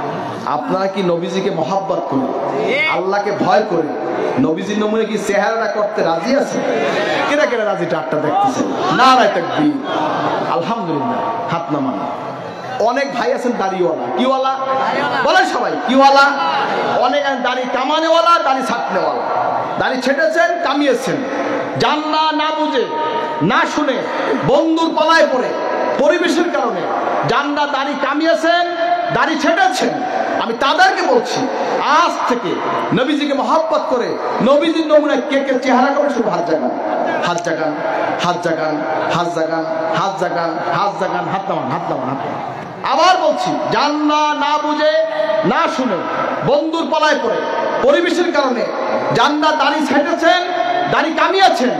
আপনারা কি নবীজিকে মহব্বত করে, আল্লাহকে ভয় করে, নবীজির নমুনা কি চেহারাটা করতে রাজি আছে? কেরা কেরা রাজি? টাটটা দেখতেছেন? নারে তাকবীর। আলহামদুলিল্লাহ। হাত নামান। অনেক ভাই আছেন দাড়িওয়ালা। কিওয়ালা? বলেন সবাই, কিওয়ালা? অনেক দাড়ি কামানেওয়ালা, দাড়ি ছাটনেওয়ালা। দাড়ি ছেটেছেন, কামিয়েছেন, জানলা না বুঝে, না শুনে, বন্ধুর পালায় পড়ে, পরিবেশের কারণে জানলা দাড়ি কামিয়েছেন, দাড়ি ছেটেছেন। আমি তাদেরকে বলছি, আজ থেকে নবীজিকে মহব্বত করে, নবীজির নমুনায় কে কে চেহারা করে শুধু হাত জাগান, হাত জাগান, হাত জাগান, হাত জাগান, হাত জাগান, হাত জাগান, হাত নামান, হাত নামান, হাত নামান। আবার বলছি, জানলা না বুঝে, না শুনে, বন্ধুর পালায় পড়ে, পরিবেশের কারণে জানলা দাড়ি ছেটেছেন, দাড়ি কামিয়েছেন,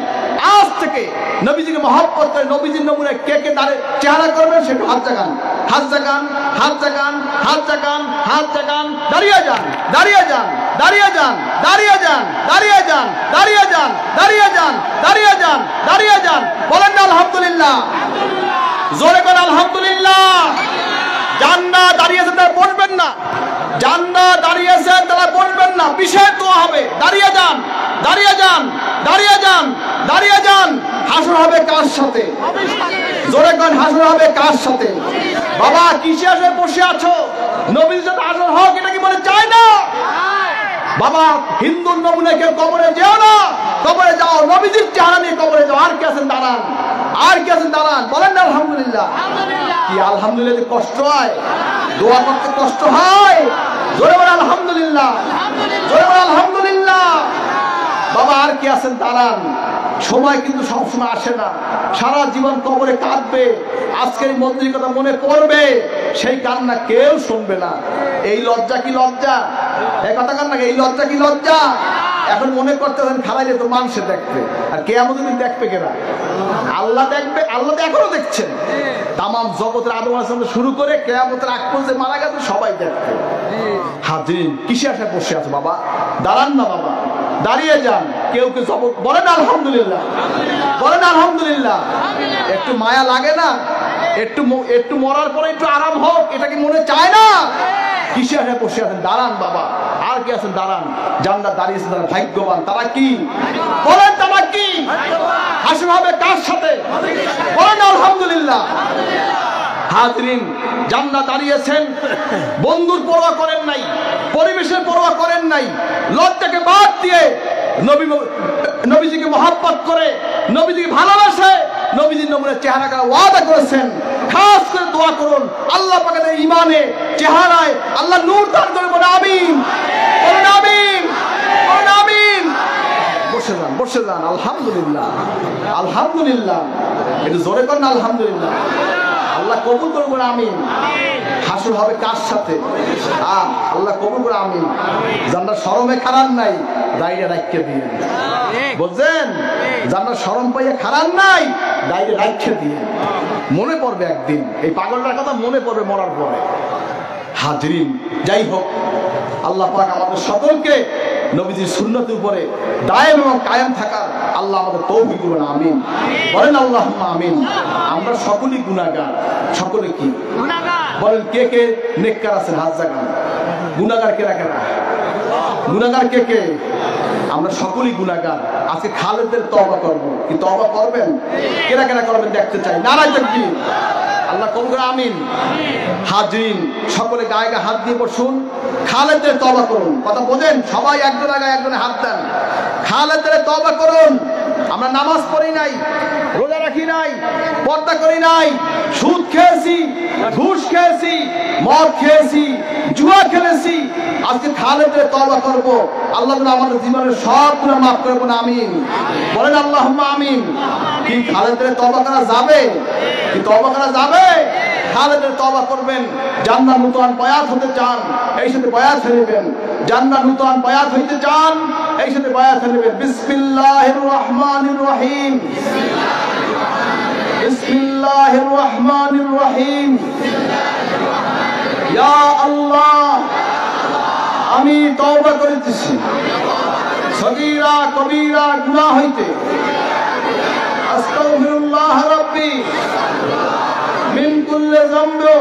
আজ থেকে নবীজিকে মহব্বত করে, নবীজির নমুনায় কে কে দাঁড়ে চেহারা করবেন সেটা হাত জাগান, হাত জাগান, হাত জাগান, হাত জাগান, হাত জাগান। দাঁড়িয়ে যান, দাঁড়িয়ে যান, দাঁড়িয়ে যান, দাঁড়িয়ে যান, দাঁড়িয়ে যান, দাঁড়িয়ে যান, দাঁড়িয়ে যান, দাঁড়িয়ে যান, দাঁড়িয়ে যান। বলেন না আলহামদুলিল্লাহ? জোরে করে আলহামদুলিল্লাহ। জান্না দাঁড়িয়েছে তারা বসবেন না, জান্না দাঁড়িয়েছে তারা বসবেন না, বিশেষ দোয়া হবে। দাঁড়িয়ে যান, দাঁড়িয়ে যান, দাঁড়িয়ে যান, দাঁড়িয়ে যান। হাসর হবে কার সাথে? জোরে করেন, হাসর হবে কার সাথে? বাবা কিসে আসে বসে আছো? নবীর সাথে হাসর হোক, এটা কি মনে চায় না? বাবা হিন্দুর নমুনায় কেউ কবরে যেও না, কবরে যাও নবীজির চেহারা নিয়ে কবরে যাও। আর কি আছেন দাঁড়ান, আর কি আছেন দাঁড়ান। বলেন না আলহামদুলিল্লাহ? কি আলহামদুলিল্লাহ? কষ্ট হয়, দোয়া করতে কষ্ট হয়। জোরে বলেন আলহামদুলিল্লাহ, জোরে বলেন আলহামদুলিল্লাহ। বাবা আর কি আছেন দাঁড়ান। সময় কিন্তু সবসময় আসে না, সারা জীবন কবরে কাঁদবে, আজকের মন্দিরের কথা মনে পড়বে, সেই কান্না কেউ শুনবে না। এই লজ্জা কি লজ্জা? এই কথা কান না, এই লজ্জা কি লজ্জা? এখন মনে করতেছেন খালাইলে তো মানুষে দেখবে, আর কিয়ামত দিন দেখবে কেনা? আল্লাহ দেখবে। আল্লাহ তো এখনো দেখছেন। তামাম জগতের আদম আলাইহিস সালাম শুরু করে কিয়ামতের আগ পর্যন্ত মারা গেছে সবাই দেখবে। হাজিরিন কিসে আসে বসে আছে? বাবা দাঁড়ান না, বাবা দাঁড়িয়ে যান। কেউ কেউ বলেন আলহামদুলিল্লাহ, বলেন আলহামদুলিল্লাহ। একটু মায়া লাগে না? একটু মরার পরে একটু আরাম হোক, এটা কি মনে চায় না? কিসে আসে বসে আছেন? দাঁড়ান বাবা। আর কি আছেন? দাঁড়ান। জান্নাত দাঁড়িয়েছে তারা ভাগ্যবান। তারা কি? বলেন তারা কি? হাসর হবে কার সাথে? বলেন আলহামদুলিল্লাহ। হাজরিন জান্নাত দাঁড়িয়েছেন, বন্ধুর পরোয়া করেন নাই, পরিবেশের পরোয়া করেন নাই, লজ্জাকে বাদ দিয়ে নবীজিকে মহব্বত করে, নবীজিকে ভালোবাসে, নবীজির নমুনার চেহারা করা ওয়াদা করেছেন। খাস করে দোয়া করুন আল্লাহ পাকের ঈমানে, চেহারায় আল্লাহ নূর দান করে। বলে আমিন, বলেন আমিন, বলেন আমিন। বসে যান, বসে যান। আলহামদুলিল্লাহ, আলহামদুলিল্লাহ। একটু জোরে করেন আলহামদুলিল্লাহ। আল্লাহ কবুল করুন, আমিন। হাসর হবে কার সাথে? আল্লাহ কবুল করে, আমিন। যারা শরমে খারাপ নাই, দায়রে রাখিয়ে দিয়ে বুঝছেন, যারা শরম পাইয়া খারাপ নাই, দায়রে রাখিয়ে দিয়ে মনে পড়বে একদিন, এই পাগলটার কথা মনে পড়বে মরার পরে। হাজরিন, যাই হোক, আল্লাহ পাক আমাদের সকলকে নবীজির সুন্নতের উপরে দায়েম এবং কায়েম থাকার আল্লাহ আমাদের তৌফিক করুন, আমিন। বলেন আল্লাহুম্মা আমিন। আমরা সকলেই গুনাহগার। সকলে কি বলেন? কে কে নেককার আছেন? হাত জাগান। গুনাহগার কেরা কেরা? গুনাহগার কে কে? আমরা সকলেই গুনাহগার। আজকে খালেদের তওবা করব। কি তওবা করবেন? কেরা কেরা করবেন দেখতে চাই। নারায়ে তাকবীর। আল্লাহ কবুল করে, আমিন। হাজরিন, সকলে গায়ে গায়ে হাত দিয়ে বসুন, খালেদের তওবা করুন। কথা বোঝেন? সবাই একজন আগে একজনে হাত দেন। খালেদের তওবা করুন। আমরা নামাজ পড়ি নাই, রোজা রাখি নাই, পর্দা করি নাই, সুদ খেয়েছি, ঘুষ খেয়েছি, মদ খেয়েছি, জুয়া খেলেছি। আজকে খালেদের তওবা করব। আল্লাহ আমাদের জীবনের সব গুনাহ মাফ করবেন, আমিন। বলেন আল্লাহুম্মা আমিন। কি খালেদের তওবা করা যাবে? কি তওবা করা যাবে? খালেদের তওবা করবেন। জান্নাত নূতন বয়াত হতে চান, এই সাথে বয়াত নেবেন। জান্নাত নূতন বয়াত হইতে চান, এই সাথে বয়াত নেবেন। বিসমিল্লাহির রহমানির রহিম। বিসমিল্লাহির রহমানির রহিম। ইয়া আল্লাহ, আমি তওবা করিতেছি সগীরা কবীরা গুনাহ হইতে। আস্তাগফিরুল্লাহ রাব্বি মিন কুল্লি যামবি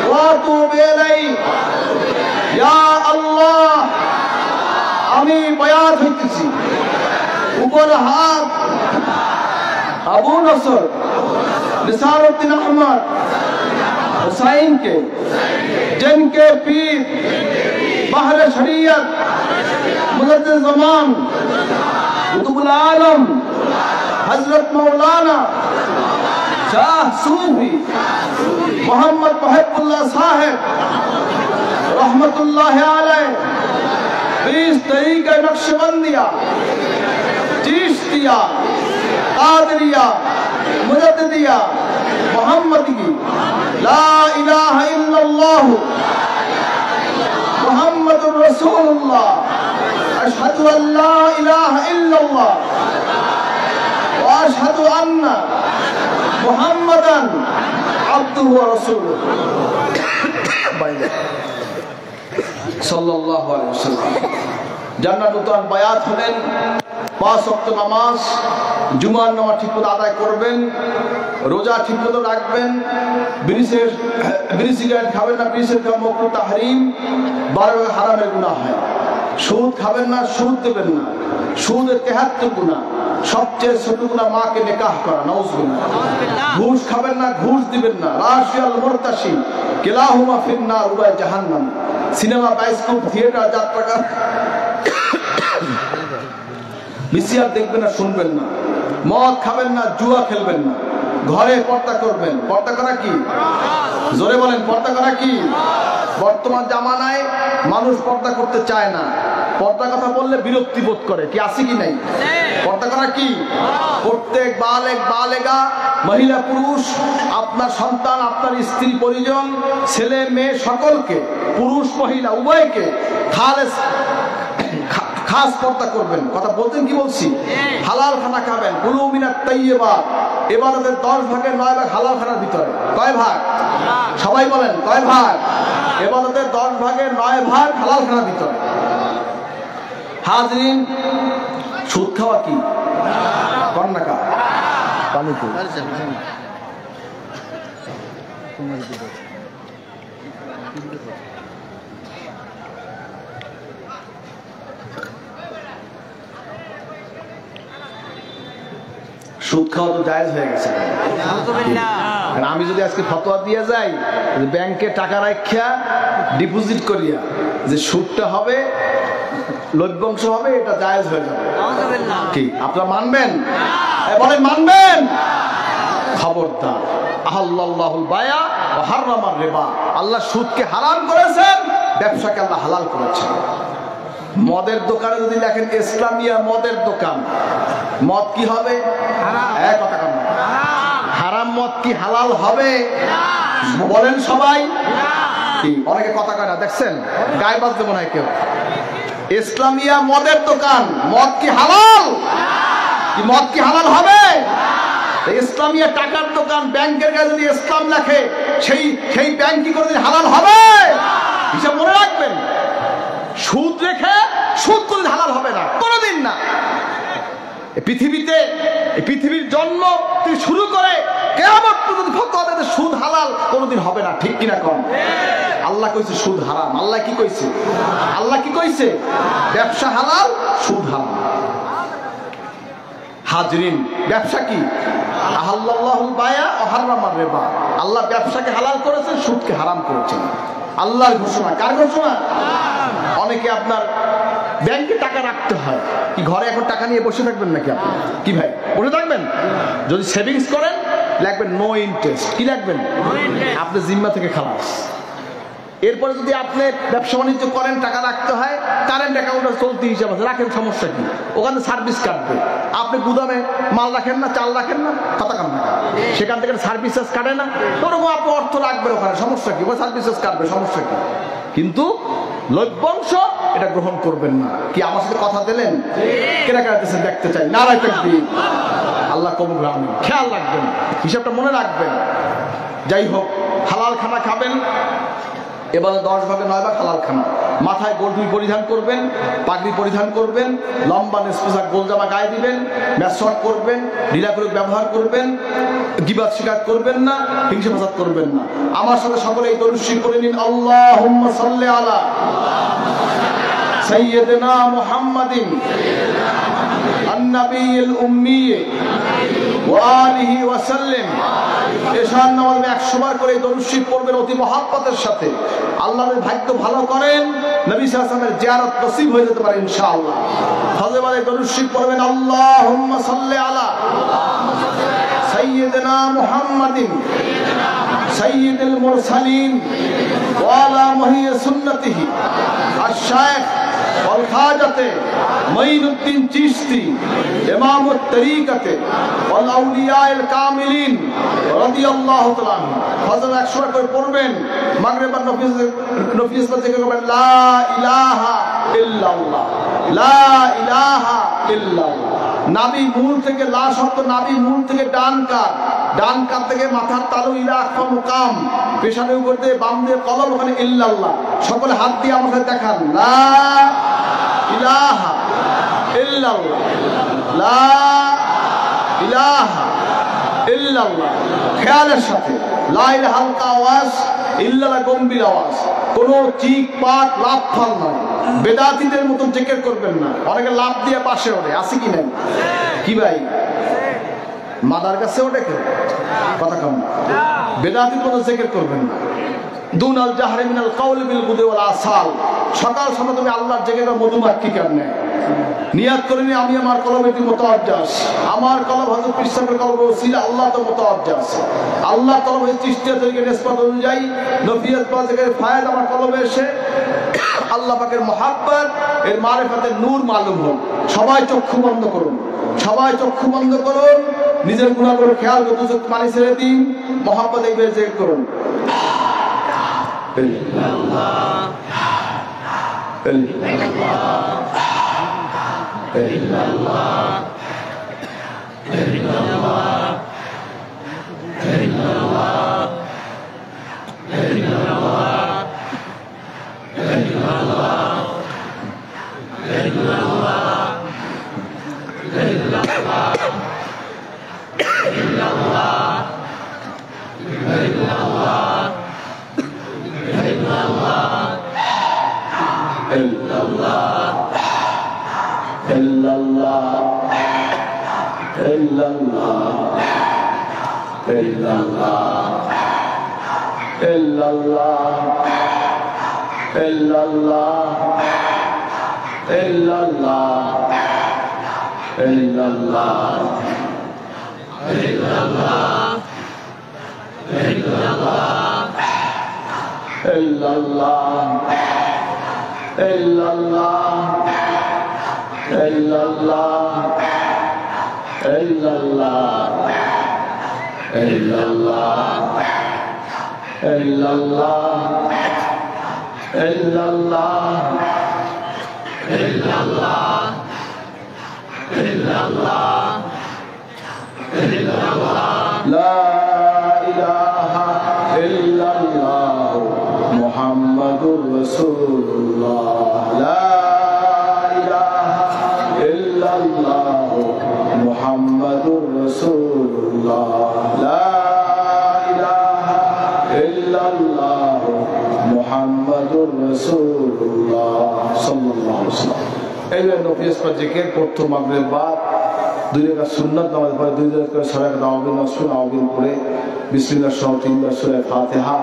ওয়া আতুবু ইলাইহি। ইয়া আল্লাহ, আমি বয়াত হইতেছি। উপর হাত আবু নসর নিসারউদ্দিন আহমদ हुसैन के, जिनके पीर बहर शरीयत मुजद्दिद ज़मान कुतुबुल आलम हजरत मौलाना शाह सूफी मोहम्मद मुहिब्बुल्लाह साहिब रहमतुल्लाह अलैह 20 तरीक़े नक्शबंदिया, चिश्तिया, कादरिया, मुजद्दिदिया, मोहम्मदी, ला इलाहा इल्लल्लाह मुहम्मदुर रसूलुल्लाह, अशहदु अन ला इलाहा इल्लल्लाह व अशहदु अन्ना मुहम्मदन अब्दुहु व रसूलुहु सल्लल्लाहु अलैहि वसल्लम। জান্নাত নূতন বায়াত হলেন। 5 ওয়াক্ত নামাজ, জুমার নামাজ ঠিকমতো আদায় করবেন, রোজা ঠিকমতো রাখবেন, বিড়ি সিগারেট খাবেন না, বিড়ি সিগারেট খাওয়া মাকরুহ তাহরিম, 12 হারামের গুনাহ হয়। সুদ খাবেন না, সুদ দেবেন না, সুদের 73 গুনাহ। সবচেয়ে ছোট গুনাহ মাকে নিকাহ করা, নাউজুবিল্লাহ। ঘুষ খাবেন না, ঘুষ দিবেন না, রাশিয়াল মুরতাশি কিলাহুমা ফিন্নার উভয় জাহান্নাম। সিনেমা, বায়োস্কোপ, থিয়েটার, যাত্রা, ভিসিআর দেখবেন না, শুনবেন না। মদ খাবেন না, জুয়া খেলবেন না, ঘরে পর্দা করবেন। পর্দা করা কি? জোরে বলেন, পর্দা করা কি? বর্তমান জামানায় মানুষ পর্দা করতে চায় না। পর্দা কথা বললে বিরক্তি বোধ করে। কি আছে কি নাই? পর্দা করা কি? প্রত্যেক বালেগ বালেগা, মহিলা পুরুষ, আপনার সন্তান, আপনার স্ত্রী পরিজন, ছেলে মেয়ে সকলকে, পুরুষ মহিলা উভয়কে খাস পর্দা করবেন। কথা বলতেন, কি বলছি? হালাল খানা খাবেন। কুলু মিনাত তাইয়্যিবাত। ইবাদতের 10 ভাগের 9 ভাগ হালাল খানার ভিতরে। কয় ভাগ? সবাই বলেন, কয় ভাগ? ইবাদতের 10 ভাগের 9 ভাগ হালাল খানার ভিতরে। হাজরিন, সুদ খাওয়া কি? কন্নাকা পানি তো সুদ খাওয়া তো জায়েজ হয়ে গেছে। আমি যদি আজকে ফতোয়া দিয়ে যাই, ব্যাংকে টাকা রাখা ডিপোজিট করিয়া যে সুদটা হবে, লভ্যাংশ হবে, এটা জায়েজ হয়ে যাবে। কি আপনারা মানবেন? বলেন, মানবেন? খবরদার। আহাল্লাল্লাহুল বায়া ওয়া হারামার রিবা। আল্লাহ সুদকে হারাম করেছেন, ব্যবসাকে আল্লাহ হালাল করেছেন। মদের দোকানে যদি লেখেন ইসলামিয়া মদের দোকান, মদ কি হবে? হারাম। মদ কি হালাল হবে? বলেন সবাই। অনেকে কথা কয় না, দেখছেন গায়ে বাজতে মনে হয় কেউ। ইসলামিয়া মদের দোকান, মদ কি হালাল? কি মদ কি হালাল হবে? ইসলামিয়া টাকার দোকান, ব্যাংকের কাছে যদি ইসলাম লেখে, সেই ব্যাংক কি কোনোদিন হালাল হবে? হিসাব মনে রাখবেন। সুদ রেখে সুদ কোনোদিন হালাল হবে না, কোনোদিন না। পৃথিবীর জন্ম থেকে শুরু করে কিয়ামত পর্যন্ত ফতোয়া দেয় সুদ হালাল কোনোদিন হবে না, ঠিক কিনা কম? আল্লাহ কইছে সুদ হারাম। আল্লাহ কি কইছে? আল্লাহ কি কইছে? ব্যবসা হালাল, সুদ হারাম। হাজরিন, ব্যবসা কি? আহাল্লাল্লাহুল বায়া ওয়া হারামার রিবা। আল্লাহ ব্যবসাকে হালাল করেছেন, সুদকে হারাম করেছেন। আল্লাহর ঘোষণা। কার ঘোষণা? অনেকে আপনার ব্যাংকে টাকা রাখতে হয়, কি ঘরে এখন টাকা নিয়ে বসে থাকবেন নাকি আপনি? কি ভাই বসে থাকবেন? যদি সেভিংস করেন লাগবেন নো ইন্টারেস্ট। কি লাগবেন? আপনি জিম্মা থেকে খালাস। এরপরে যদি আপনি ব্যবসা বাণিজ্য করেন, টাকা রাখতে হয়, কারেন্ট অ্যাকাউন্টে চলতি হিসাব আছে, রাখেন, সমস্যা কি? ওখানে সার্ভিস কাটবে। আপনি গুদামে মাল রাখেন না, চাল রাখেন না, খাতা কাম না, সেখান থেকে সার্ভিস চার্জ কাটে না, ওরকম আপনি অর্থ রাখবেন ওখানে, সমস্যা কি? ওখানে সার্ভিস চার্জ কাটবে, সমস্যা কি? কিন্তু লভ্যাংশ এটা গ্রহণ করবেন না। কি আমার সাথে কথা দিলেন? কেনা কাটতেছেন দেখতে চাই। নারায়ে তাকবীর। আল্লাহ কবুল করুন। খেয়াল রাখবেন, হিসাবটা মনে রাখবেন। যাই হোক, হালাল খানা খাবেন। এবারে 10 ভাগে 9 ভাগ হালাল খানা। মাথায় গোলটুপি পরিধান করবেন, পাগড়ি পরিধান করবেন, লম্বা নিষ্পোষাক গোল জামা গায়ে দিবেন, মেসওয়াক করবেন, ঢিলাকুলুক ব্যবহার করবেন, গীবাত শিকার করবেন না, হিংসা ফাসাদ করবেন না। আমার সাথে সকলে এই দরুদ শরীফ পড়ে নিন। আল্লাহুম্মা সাল্লি আলা সাইয়্যিদিনা মুহাম্মাদিন আন-নাবিয়্যিল উম্মি ওয়া আলিহি ওয়া সাল্লাম। এশার নামাজে 100 বার করে দরুদ শরীফ পড়বেন অতি মহব্বতের সাথে। আল্লাহর ভাগ্য ভালো করেন, নবী সাল্লাল্লাহু আলাইহি ওয়াসাল্লামের জিয়ারত নসিব হয়ে যেতে পারে ইনশাআল্লাহ। ফজরে দরুদ শরীফ পড়বেন। আল্লাহুম্মা সাল্লি আলা সাইয়্যিদিনা মুহাম্মাদিন সাইয়্যিদুল মুরসালিন ওয়া আলা মুহিয়্যি সুন্নতিহি আশ-শাইখ ওয়াল খাজাতে মঈনুদ্দিন চিশতি ইমামুত তরিকাতে ওয়াল আউলিয়ায়ে কামিলিন রাদিয়াল্লাহু তাআলা। ফজর 100 বার করে পড়বেন। মাগরিব আর নফিস পড়তে করবেন লা ইলাহা ইল্লাল্লাহ, লা ইলাহা ইল্লাল্লাহ। নাভি মূল থেকে লা শব্দ, নাভি মূল থেকে ডান কাত থেকে মাথার তালু ইলা আখফা মুকাম, পেশানের উপর দিয়ে বাম দিয়ে কলম, ওখানে ইল্লাল্লাহ। সকলে হাত দিয়ে আমার সাথে দেখান লা ইলাহা ইল্লাল্লাহ, লা ইলাহা ইল্লাল্লাহ। খেয়ালের সাথে লা ইলাহা হালকা আওয়াজ, ইল্লাল্লাহ গম্ভীর আওয়াজ, কোনো চিক পাক লাভ ফাল নয়। বেদাতীদের মতো জিকির করবেন না। অনেকে লাভ দিয়ে পাশে ওঠে, আছে কি নাই? কি ভাই মাদার কাছে ওঠে কেউ? কথা কম। বেদাতীর মতো জিকির করবেন না। দুনাল জাহরি মিনাল কাউলি বিল গুদি ওয়াল আসাল। সকাল সকাল তুমি আল্লাহর জিকির মধুমাক্ষী কেমনে নিয়াত করে নি, আমি আমার কলমের মুতাওয়াজ্জাস, আমার কলম হযরত পীর সাহেবের কলম ওসিলা আল্লাহ তো মুতাওয়াজ্জাস। আল্লাহ কলম হযরত চিশতিয়া তরিকার নিসবত অনুযায়ী নফিয়াত বাজের ফায়দ আমার কলমে এসে আল্লাহ পাকের মহাব্বত এর মারিফাতের নূর মালুম হোক। সবাই চক্ষু বন্ধ করুন, সবাই চক্ষু বন্ধ করুন, নিজের গুনাহগুলো খেয়াল করুন, দুচোখ পানি ছেড়ে দিন, মহাব্বত এই বের জিকির করুন। ইল্লাল্লাহ ইল্লাল্লাহ ইল্লাল্লাহ ইল্লাল্লাহ ইল্লাল্লাহ ইল্লাল্লাহ ইল্লাল্লাহ ইল্লাল্লাহ ইল্লাল্লাহ ইল্লাল্লাহ ইল্লাল্লাহ illallah, illallah, illallah, illallah, illallah, illallah, la ilaha illallah, Muhammadur Rasulullah, la ilaha illallah, Muhammadur Rasulullah, la ilaha illallah, Muhammadur Rasulullah sallallahu alaihi wasallam। এই নফিস পর জিকির প্রথম মাগরিব বাদ দুই রাকাত সুন্নাত নামাজ পড়ে 2 রাকাত করে সারা রাকাত আউযু নাসুন আউযু পড়ে বিসমিল্লাহ সহ 3 বার সূরা ফাতিহা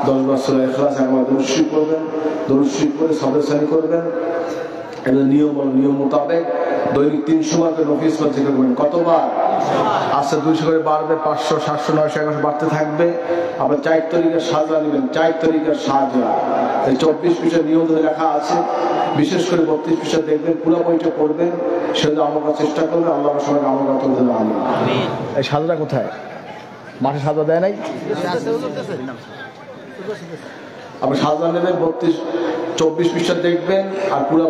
10 বার সূরা ইখলাস একবার দরুদ শরীফ পড়বেন, দরুদ শরীফ পড়ে সদর সানি করবেন। এটা নিয়ম মোতাবেক দৈনিক 300 বার করে নফিস পর জিকির করবেন। কতবার? আচ্ছা 200 করে বাড়বে, 500 700 900 1100 বাড়তে থাকবে। আবার 4 তরিকার সাজা নেবেন, 4 তরিকার সাজা। এই 24 পৃষ্ঠার নিয়ম ধরে লেখা আছে, বিশেষ করে 32 পৃষ্ঠা দেখবেন, পুরো বইটা পড়বেন, সেটা আমল করার চেষ্টা করবেন। আল্লাহ সবাইকে আমল করতে দেন, আমিন। এই সাজাটা কোথায়? মাঠে সাজা দেয় নাই? আপনি সাজা নেবেন, 24 পৃষ্ঠা দেখবেন আর পুরো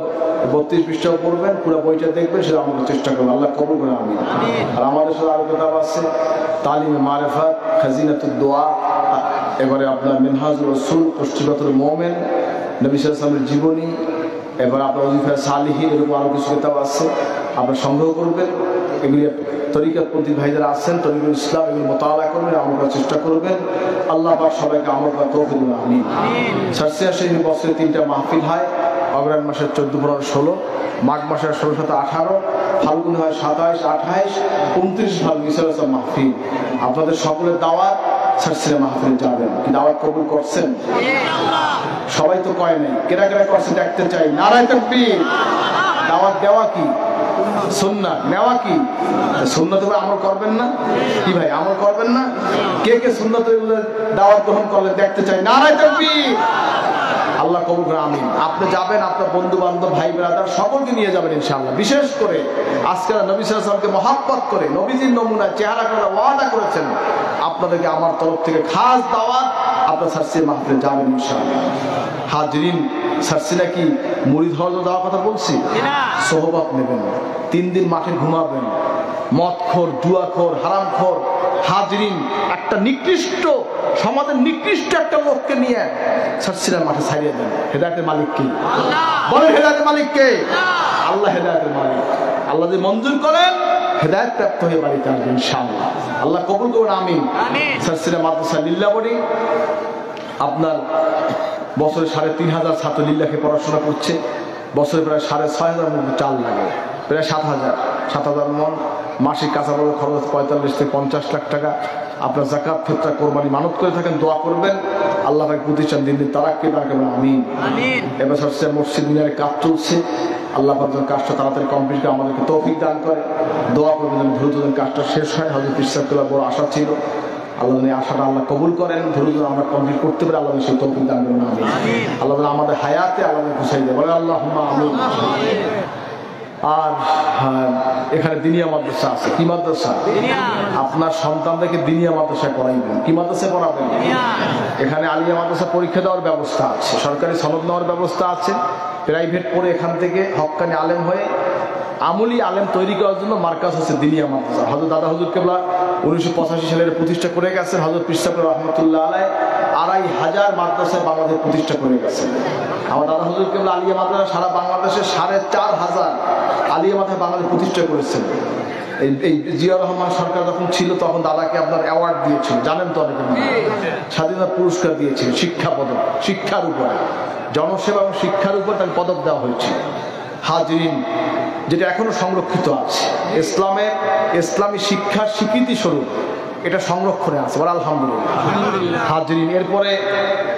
32 পৃষ্ঠাও পড়বেন, পুরো বইটা দেখবেন, সেটা আমল করার চেষ্টা করবেন। আল্লাহ কবুল করে, আমিন। আর আমাদের সাথে আরো কিতাব আছে, তালিমে মারিফাত, খাজিনাতুদ দোয়া, এবারে আপনার মিনহাজুর রাসূল, পুষ্টিগতুল মুমিন, নবী সাল্লাল্লাহু আলাইহি ওয়াসাল্লামের জীবনী, এবার আপনার ওয়াজিফা সালিহিন, এরকম আরো কিছু কিতাব আছে, আপনার সংগ্রহ করবেন। এগুলি তরিকাতপন্থী ভাইদের আছেন, তরিকুল ইসলাম, এগুলো মোতালা করবেন, আমল করার চেষ্টা করবেন। আল্লাহ পাক সবাইকে আমল করার তৌফিক দিন, আমিন। সারসিয়া শরীফ বছরে 3টা মাহফিল হয়, অগ্রহায়ণ মাসের 14, 15, 16, মাঘ মাসের 16, 17, 18, ফাল্গুন হয় 27, 28, 29 ফাল্গুন ইসলাম মাহফিল। আপনাদের সকলের দাওয়াত, সারসিয়া মাহফিলে যাবেন। কি দাওয়াত কবুল করছেন? সবাই তো কয় নাই, কেরা কেরা করছে দেখতে চাই। নারায়ে তাকবীর। দাওয়াত দেওয়া কি সুন্নাত, নেওয়া কি সুন্নাত? আমল করবেন না কি ভাই? আমল করবেন না? কে কে সুন্নাত দাওয়াত গ্রহণ করলেন দেখতে চাই। নারায়ে তাকবীর। আল্লাহ কবুল করে, আমিন। আপনি যাবেন, আপনার বন্ধু বান্ধব, ভাই ব্রাদার সকলকে নিয়ে যাবেন ইনশাআল্লাহ। বিশেষ করে আজকে নবী সাল্লাল্লাহু আলাইহি ওয়াসাল্লামকে মহব্বত করে, নবীজির নমুনা চেহারা করে ওয়াদা করেছেন, আপনাদেরকে আমার তরফ থেকে খাস দাওয়াত, আপনার সারসিয়া মাহফিলে যাবেন ইনশাআল্লাহ। হাজিরিন, সারসিয়া কি মুরিদ হওয়ার জন্য যাওয়ার কথা বলছি? সোহবত নেবেন, 3 দিন মাঠে ঘুমাবেন, মদখোর, জুয়াখোর, হারামখোর। হাজিরিন, একটা নিকৃষ্ট সমাজের নিকৃষ্ট একটা লোককে নিয়ে সারসিয়ার মাঠে ছাড়িয়ে দেন। হেদায়েতের মালিক কে? বলেন, হেদায়েতের মালিক কে? আল্লাহ হেদায়েতের মালিক। আল্লাহ যদি মঞ্জুর করেন, হেদায়েত প্রাপ্ত হয়ে বাড়িতে আসবেন ইনশাআল্লাহ। আল্লাহ কবুল করুন, আমিন। সারসিয়া মাদ্রাসা লিল্লাবড়ি আপনার বছরে 3,500 ছাত্র লিল্লাহে পড়াশোনা করছে। বছরে প্রায় 6,500 মন চাল লাগে, প্রায় 7,000 মন। মাসিক কাঁচা বাজার খরচ 45 থেকে 50 লাখ টাকা। আপনার যাকাত, ফিতরা, কোরবানি মানত করে থাকেন, দোয়া করবেন। আল্লাহ পাক প্রতিষ্ঠান দিন তারাক্কি দান করবেন, আমিন। এবার হচ্ছে মসজিদ মিনারের কাজ চলছে, আল্লাহ পাক যেন কাজটা তাড়াতাড়ি কমপ্লিট করে আমাদেরকে তৌফিক দান করে। দোয়া করবেন যেন দ্রুত কাজটা শেষ হয়। হযরত ইসহাক তোলা বড় আশা ছিল, আল্লাহ আশাটা আল্লাহ কবুল করেন, দ্রুত আমরা কমপ্লিট করতে পারি। আল্লাহ সেই তৌফিক দান করবেন, আমিন। আল্লাহ আমাদের হায়াতে আল্লাহ ঘুষাই দেয়, বলে আল্লাহুম্মা আমিন। আর এখানে দিনিয়া মাদ্রাসা আছে। কি মাদ্রাসা? আপনার সন্তানদেরকে দিনিয়া মাদ্রাসায় পড়াইবেন। কি মাদ্রাসায় পড়াবেন? এখানে আলিয়া মাদ্রাসা পরীক্ষা দেওয়ার ব্যবস্থা আছে, সরকারি সনদ নেওয়ার ব্যবস্থা আছে। প্রাইভেট পড়ে এখান থেকে হক্কানি আলেম হয়ে আমলি আলেম তৈরি করার জন্য মার্কাজ হচ্ছে দিনিয়া মাদ্রাসা। হযরত দাদা হুজুর কেবলা 1985 সালে প্রতিষ্ঠা করে গেছেন। হযরত পীর সাহেব রহমাতুল্লাহ আলাইহি 2,500 মাদ্রাসায় বাংলাদেশে প্রতিষ্ঠা করে গেছেন। আমার দাদা হুজুর কেবলা আলিয়া মাদ্রাসা সারা বাংলাদেশে 4,500 আলিয়া মাদ্রাসা বাংলাদেশে প্রতিষ্ঠা করেছেন। এই জিয়াউর রহমান সরকার যখন ছিল তখন দাদাকে আপনার অ্যাওয়ার্ড দিয়েছিল, জানেন তো অনেকে, স্বাধীনতা পুরস্কার দিয়েছিল শিক্ষা পদক, শিক্ষার উপরে, জনসেবা এবং শিক্ষার উপর তাকে পদক দেওয়া হয়েছিল। হাজিরিন, যেটা এখনো সংরক্ষিত আছে, ইসলামী শিক্ষার স্বীকৃতি স্বরূপ এটা সংরক্ষণে আছে, বলে আলহামদুলিল্লাহ। হাজিরিন, এরপরে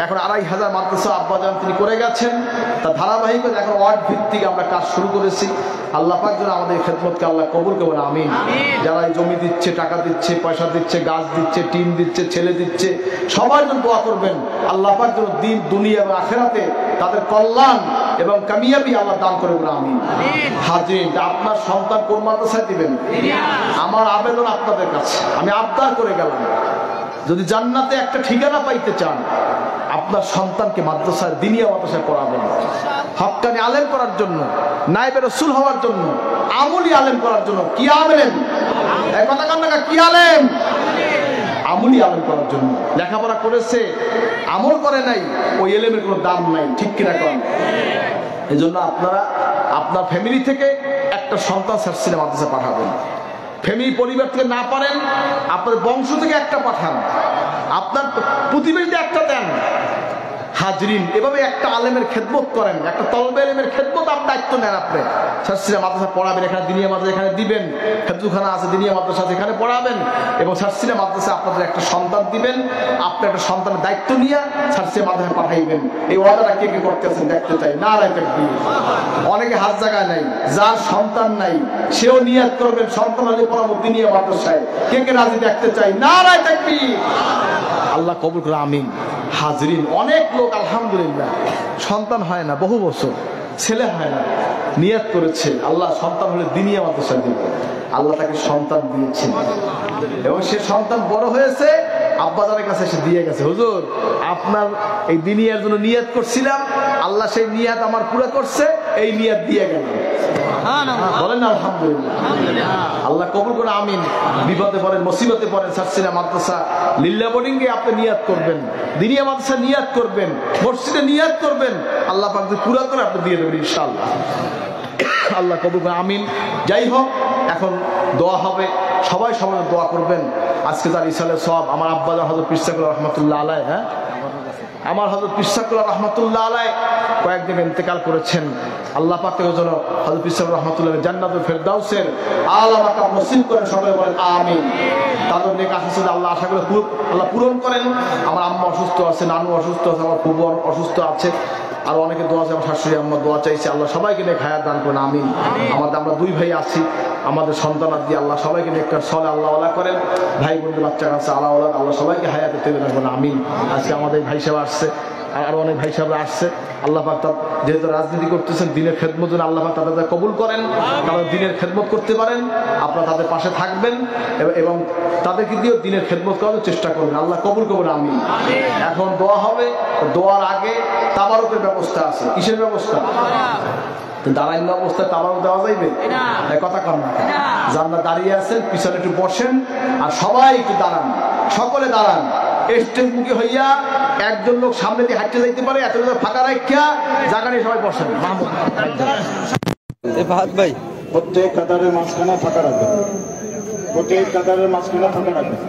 এখন 2,500 মাদ্রাসা আব্বাজান তিনি করে গেছেন। তার ধারাবাহিকতা এখন ওয়ার্ড ভিত্তিক আমরা কাজ শুরু করেছি। আল্লাহ পাক যেন আমাদের খেদমতকে আল্লাহ কবুল করবেন, আমিন। যারা এই জমি দিচ্ছে, টাকা দিচ্ছে, পয়সা দিচ্ছে, গাছ দিচ্ছে, টিম দিচ্ছে, ছেলে দিচ্ছে, সবার জন্য দোয়া করবেন। আল্লাহ পাক যেন দিন, দুনিয়া এবং আখিরাতে তাদের কল্যাণ এবং কামিয়াবি আল্লাহ দান করে বলে আমিন। হাজির, আপনার সন্তান কোন মাদ্রাসায় দিবেন? আমার আবেদন আপনাদের কাছে, আমি আবদার করে গেলাম, যদি জান্নাতে একটা ঠিকানা পাইতে চান আপনার সন্তানকে মাদ্রাসায়, দিনিয়া মাদ্রাসায় পড়াবেন, হক্কানি আলেম করার জন্য, নায়েবে রাসূল হওয়ার জন্য, আমলি আলেম করার জন্য। কি আলেম? এই কথা কান না, কি আলেম? আমলি আলেম করার জন্য। লেখাপড়া করেছে, আমল করে নাই, ওই এলেমের কোনো দাম নাই, ঠিক কিনা কন? এই জন্য আপনারা আপনার ফ্যামিলি থেকে একটা সন্তান সার্সিলে মাদ্রাসা পাঠাবেন। ফ্যামিলি পরিবার থেকে না পারেন, আপনার বংশ থেকে একটা পাঠান, আপনার প্রতিবেশীতে একটা দেন। হাজরিন, এভাবে একটা আলেমের খেদমত করেন, একটা তলবে আলেমের খেদমত আপনার দায়িত্ব নেন। আপনি সার্সিলা মাদ্রাসা পড়াবেন, এখানে দিনিয়া মাদ্রাসা এখানে দিবেন, হেফজুখানা আছে দিনিয়া মাদ্রাসা এখানে পড়াবেন, এবং সার্সিলা মাদ্রাসা আপনাদের একটা সন্তান দিবেন। আপনি একটা সন্তানের দায়িত্ব নিয়ে সার্সিলা মাদ্রাসা পাঠাইবেন। এই ওয়াদাটা কে কে করতেছেন দেখতে চাই। নারায়ে তাকবীর। অনেকে হাত জায়গায় নাই, যার সন্তান নাই সেও নিয়াত করবেন সন্তান হলে পড়াবো দিনিয়া মাদ্রাসায়। কে কে রাজি দেখতে চাই? নারায়ে তাকবীর। আল্লাহ কবুল করে আমিন। হাজরিন, অনেক লোক আলহামদুলিল্লাহ সন্তান হয় না, বহু বছর ছেলে হয় না, নিয়াত করেছে আল্লাহ সন্তান হলে দিনিয়া মাদ্রাসা দিব। আল্লাহ তাকে সন্তান দিয়েছেন এবং সে সন্তান বড় হয়েছে, আব্বাজানের কাছে এসে দিয়ে গেছে, হুজুর আপনার এই দিনিয়ার জন্য নিয়াত করছিলাম, আল্লাহ সেই নিয়াত আমার পুরো করছে, এই নিয়াত দিয়ে গেল। বলেন না আলহামদুলিল্লাহ। আল্লাহ কবুল করে আমিন। বিপদে পড়েন, মুসিবতে পড়েন, সার্সিলা মাদ্রাসা লিল্লাহ বোর্ডিংয়ে আপনি নিয়াত করবেন, দিনিয়া মাদ্রাসা নিয়াত করবেন, মসজিদে নিয়াত করবেন, আল্লাহ পাক যদি পুরো করে আপনি দিয়ে দেবেন ইনশাআল্লাহ। আল্লাহ কবুল করে আমিন। যাই হোক, এখন দোয়া হবে, সবাই সবাই দোয়া করবেন। আজকে তার ইসালের সওয়াব আমার আব্বাজান হযরত পীর সাহেব রহমাতুল্লাহ আলাইহি, আমার হযরত পীর সাহেব রহমাতুল্লাহ আলাইহি কয়েকদিন ইন্তেকাল করেছেন। আল্লাহ পাকের জন্য হযরত পীর সাহেব রহমাতুল্লাহ জান্নাতুল ফেরদাউসের আলা মাকাম নসিব করেন, সবাই বলেন আমিন। তাদের নেক আশা ছিল আল্লাহ আশা করে আল্লাহ পূরণ করেন। আমার আম্মা অসুস্থ আছে, নানু অসুস্থ আছে, আমার ফুফু অসুস্থ আছে, আর অনেকে দোয়া আছে, আমার শাশুড়ি আম্মা দোয়া চাইছে, আল্লাহ সবাইকে নিয়ে হায়াত দান করেন আমিন। আমাদের আমরা দুই ভাই আছি, আমাদের সন্তান দিয়ে আল্লাহ সবাইকে নিয়ে একটা সলে আল্লাহ ওয়ালা করেন, ভাই বোনদের বাচ্চা কাছে আল্লাহ ওয়ালা, আল্লাহ সবাইকে হায়াতে তৈরি রাখবেন আমিন। আজকে আমাদের ভাই সাহেব আসছে, আর আরো অনেক ভাই সাহেবরা আসছে। আল্লাহ পাক যেহেতু রাজনীতি করতেছেন, দিনের খেদমত জন্য আল্লাহ পাক তাদের কবুল করেন, তারা দিনের খেদমত করতে পারেন, আপনারা তাদের পাশে থাকবেন এবং তাদেরকে দিয়েও দিনের খেদমত করার চেষ্টা করবেন। আল্লাহ কবুল করবেন আমিন। এখন দোয়া হবে, দোয়ার আগে তাবারুকের ব্যবস্থা আছে। কিসের ব্যবস্থা? দাঁড়াইন অবস্থায় তাবারুক দেওয়া যাইবে? কথা কম না, যারা দাঁড়িয়ে আছেন পিছনে একটু বসেন, আর সবাই একটু দাঁড়ান, সকলে দাঁড়ান। স্টেজমুখী হইয়া একজন লোক সামনে দিয়ে হাঁটতে যাইতে পারে, এত ফাঁকা রাখিয়া জায়গা নিয়ে সবাই বসেন। ভাই প্রত্যেক কাতারের মাঝখানে ফাঁকা রাখবেন, প্রত্যেক কাতারের মাঝখানে ফাঁকা রাখবেন।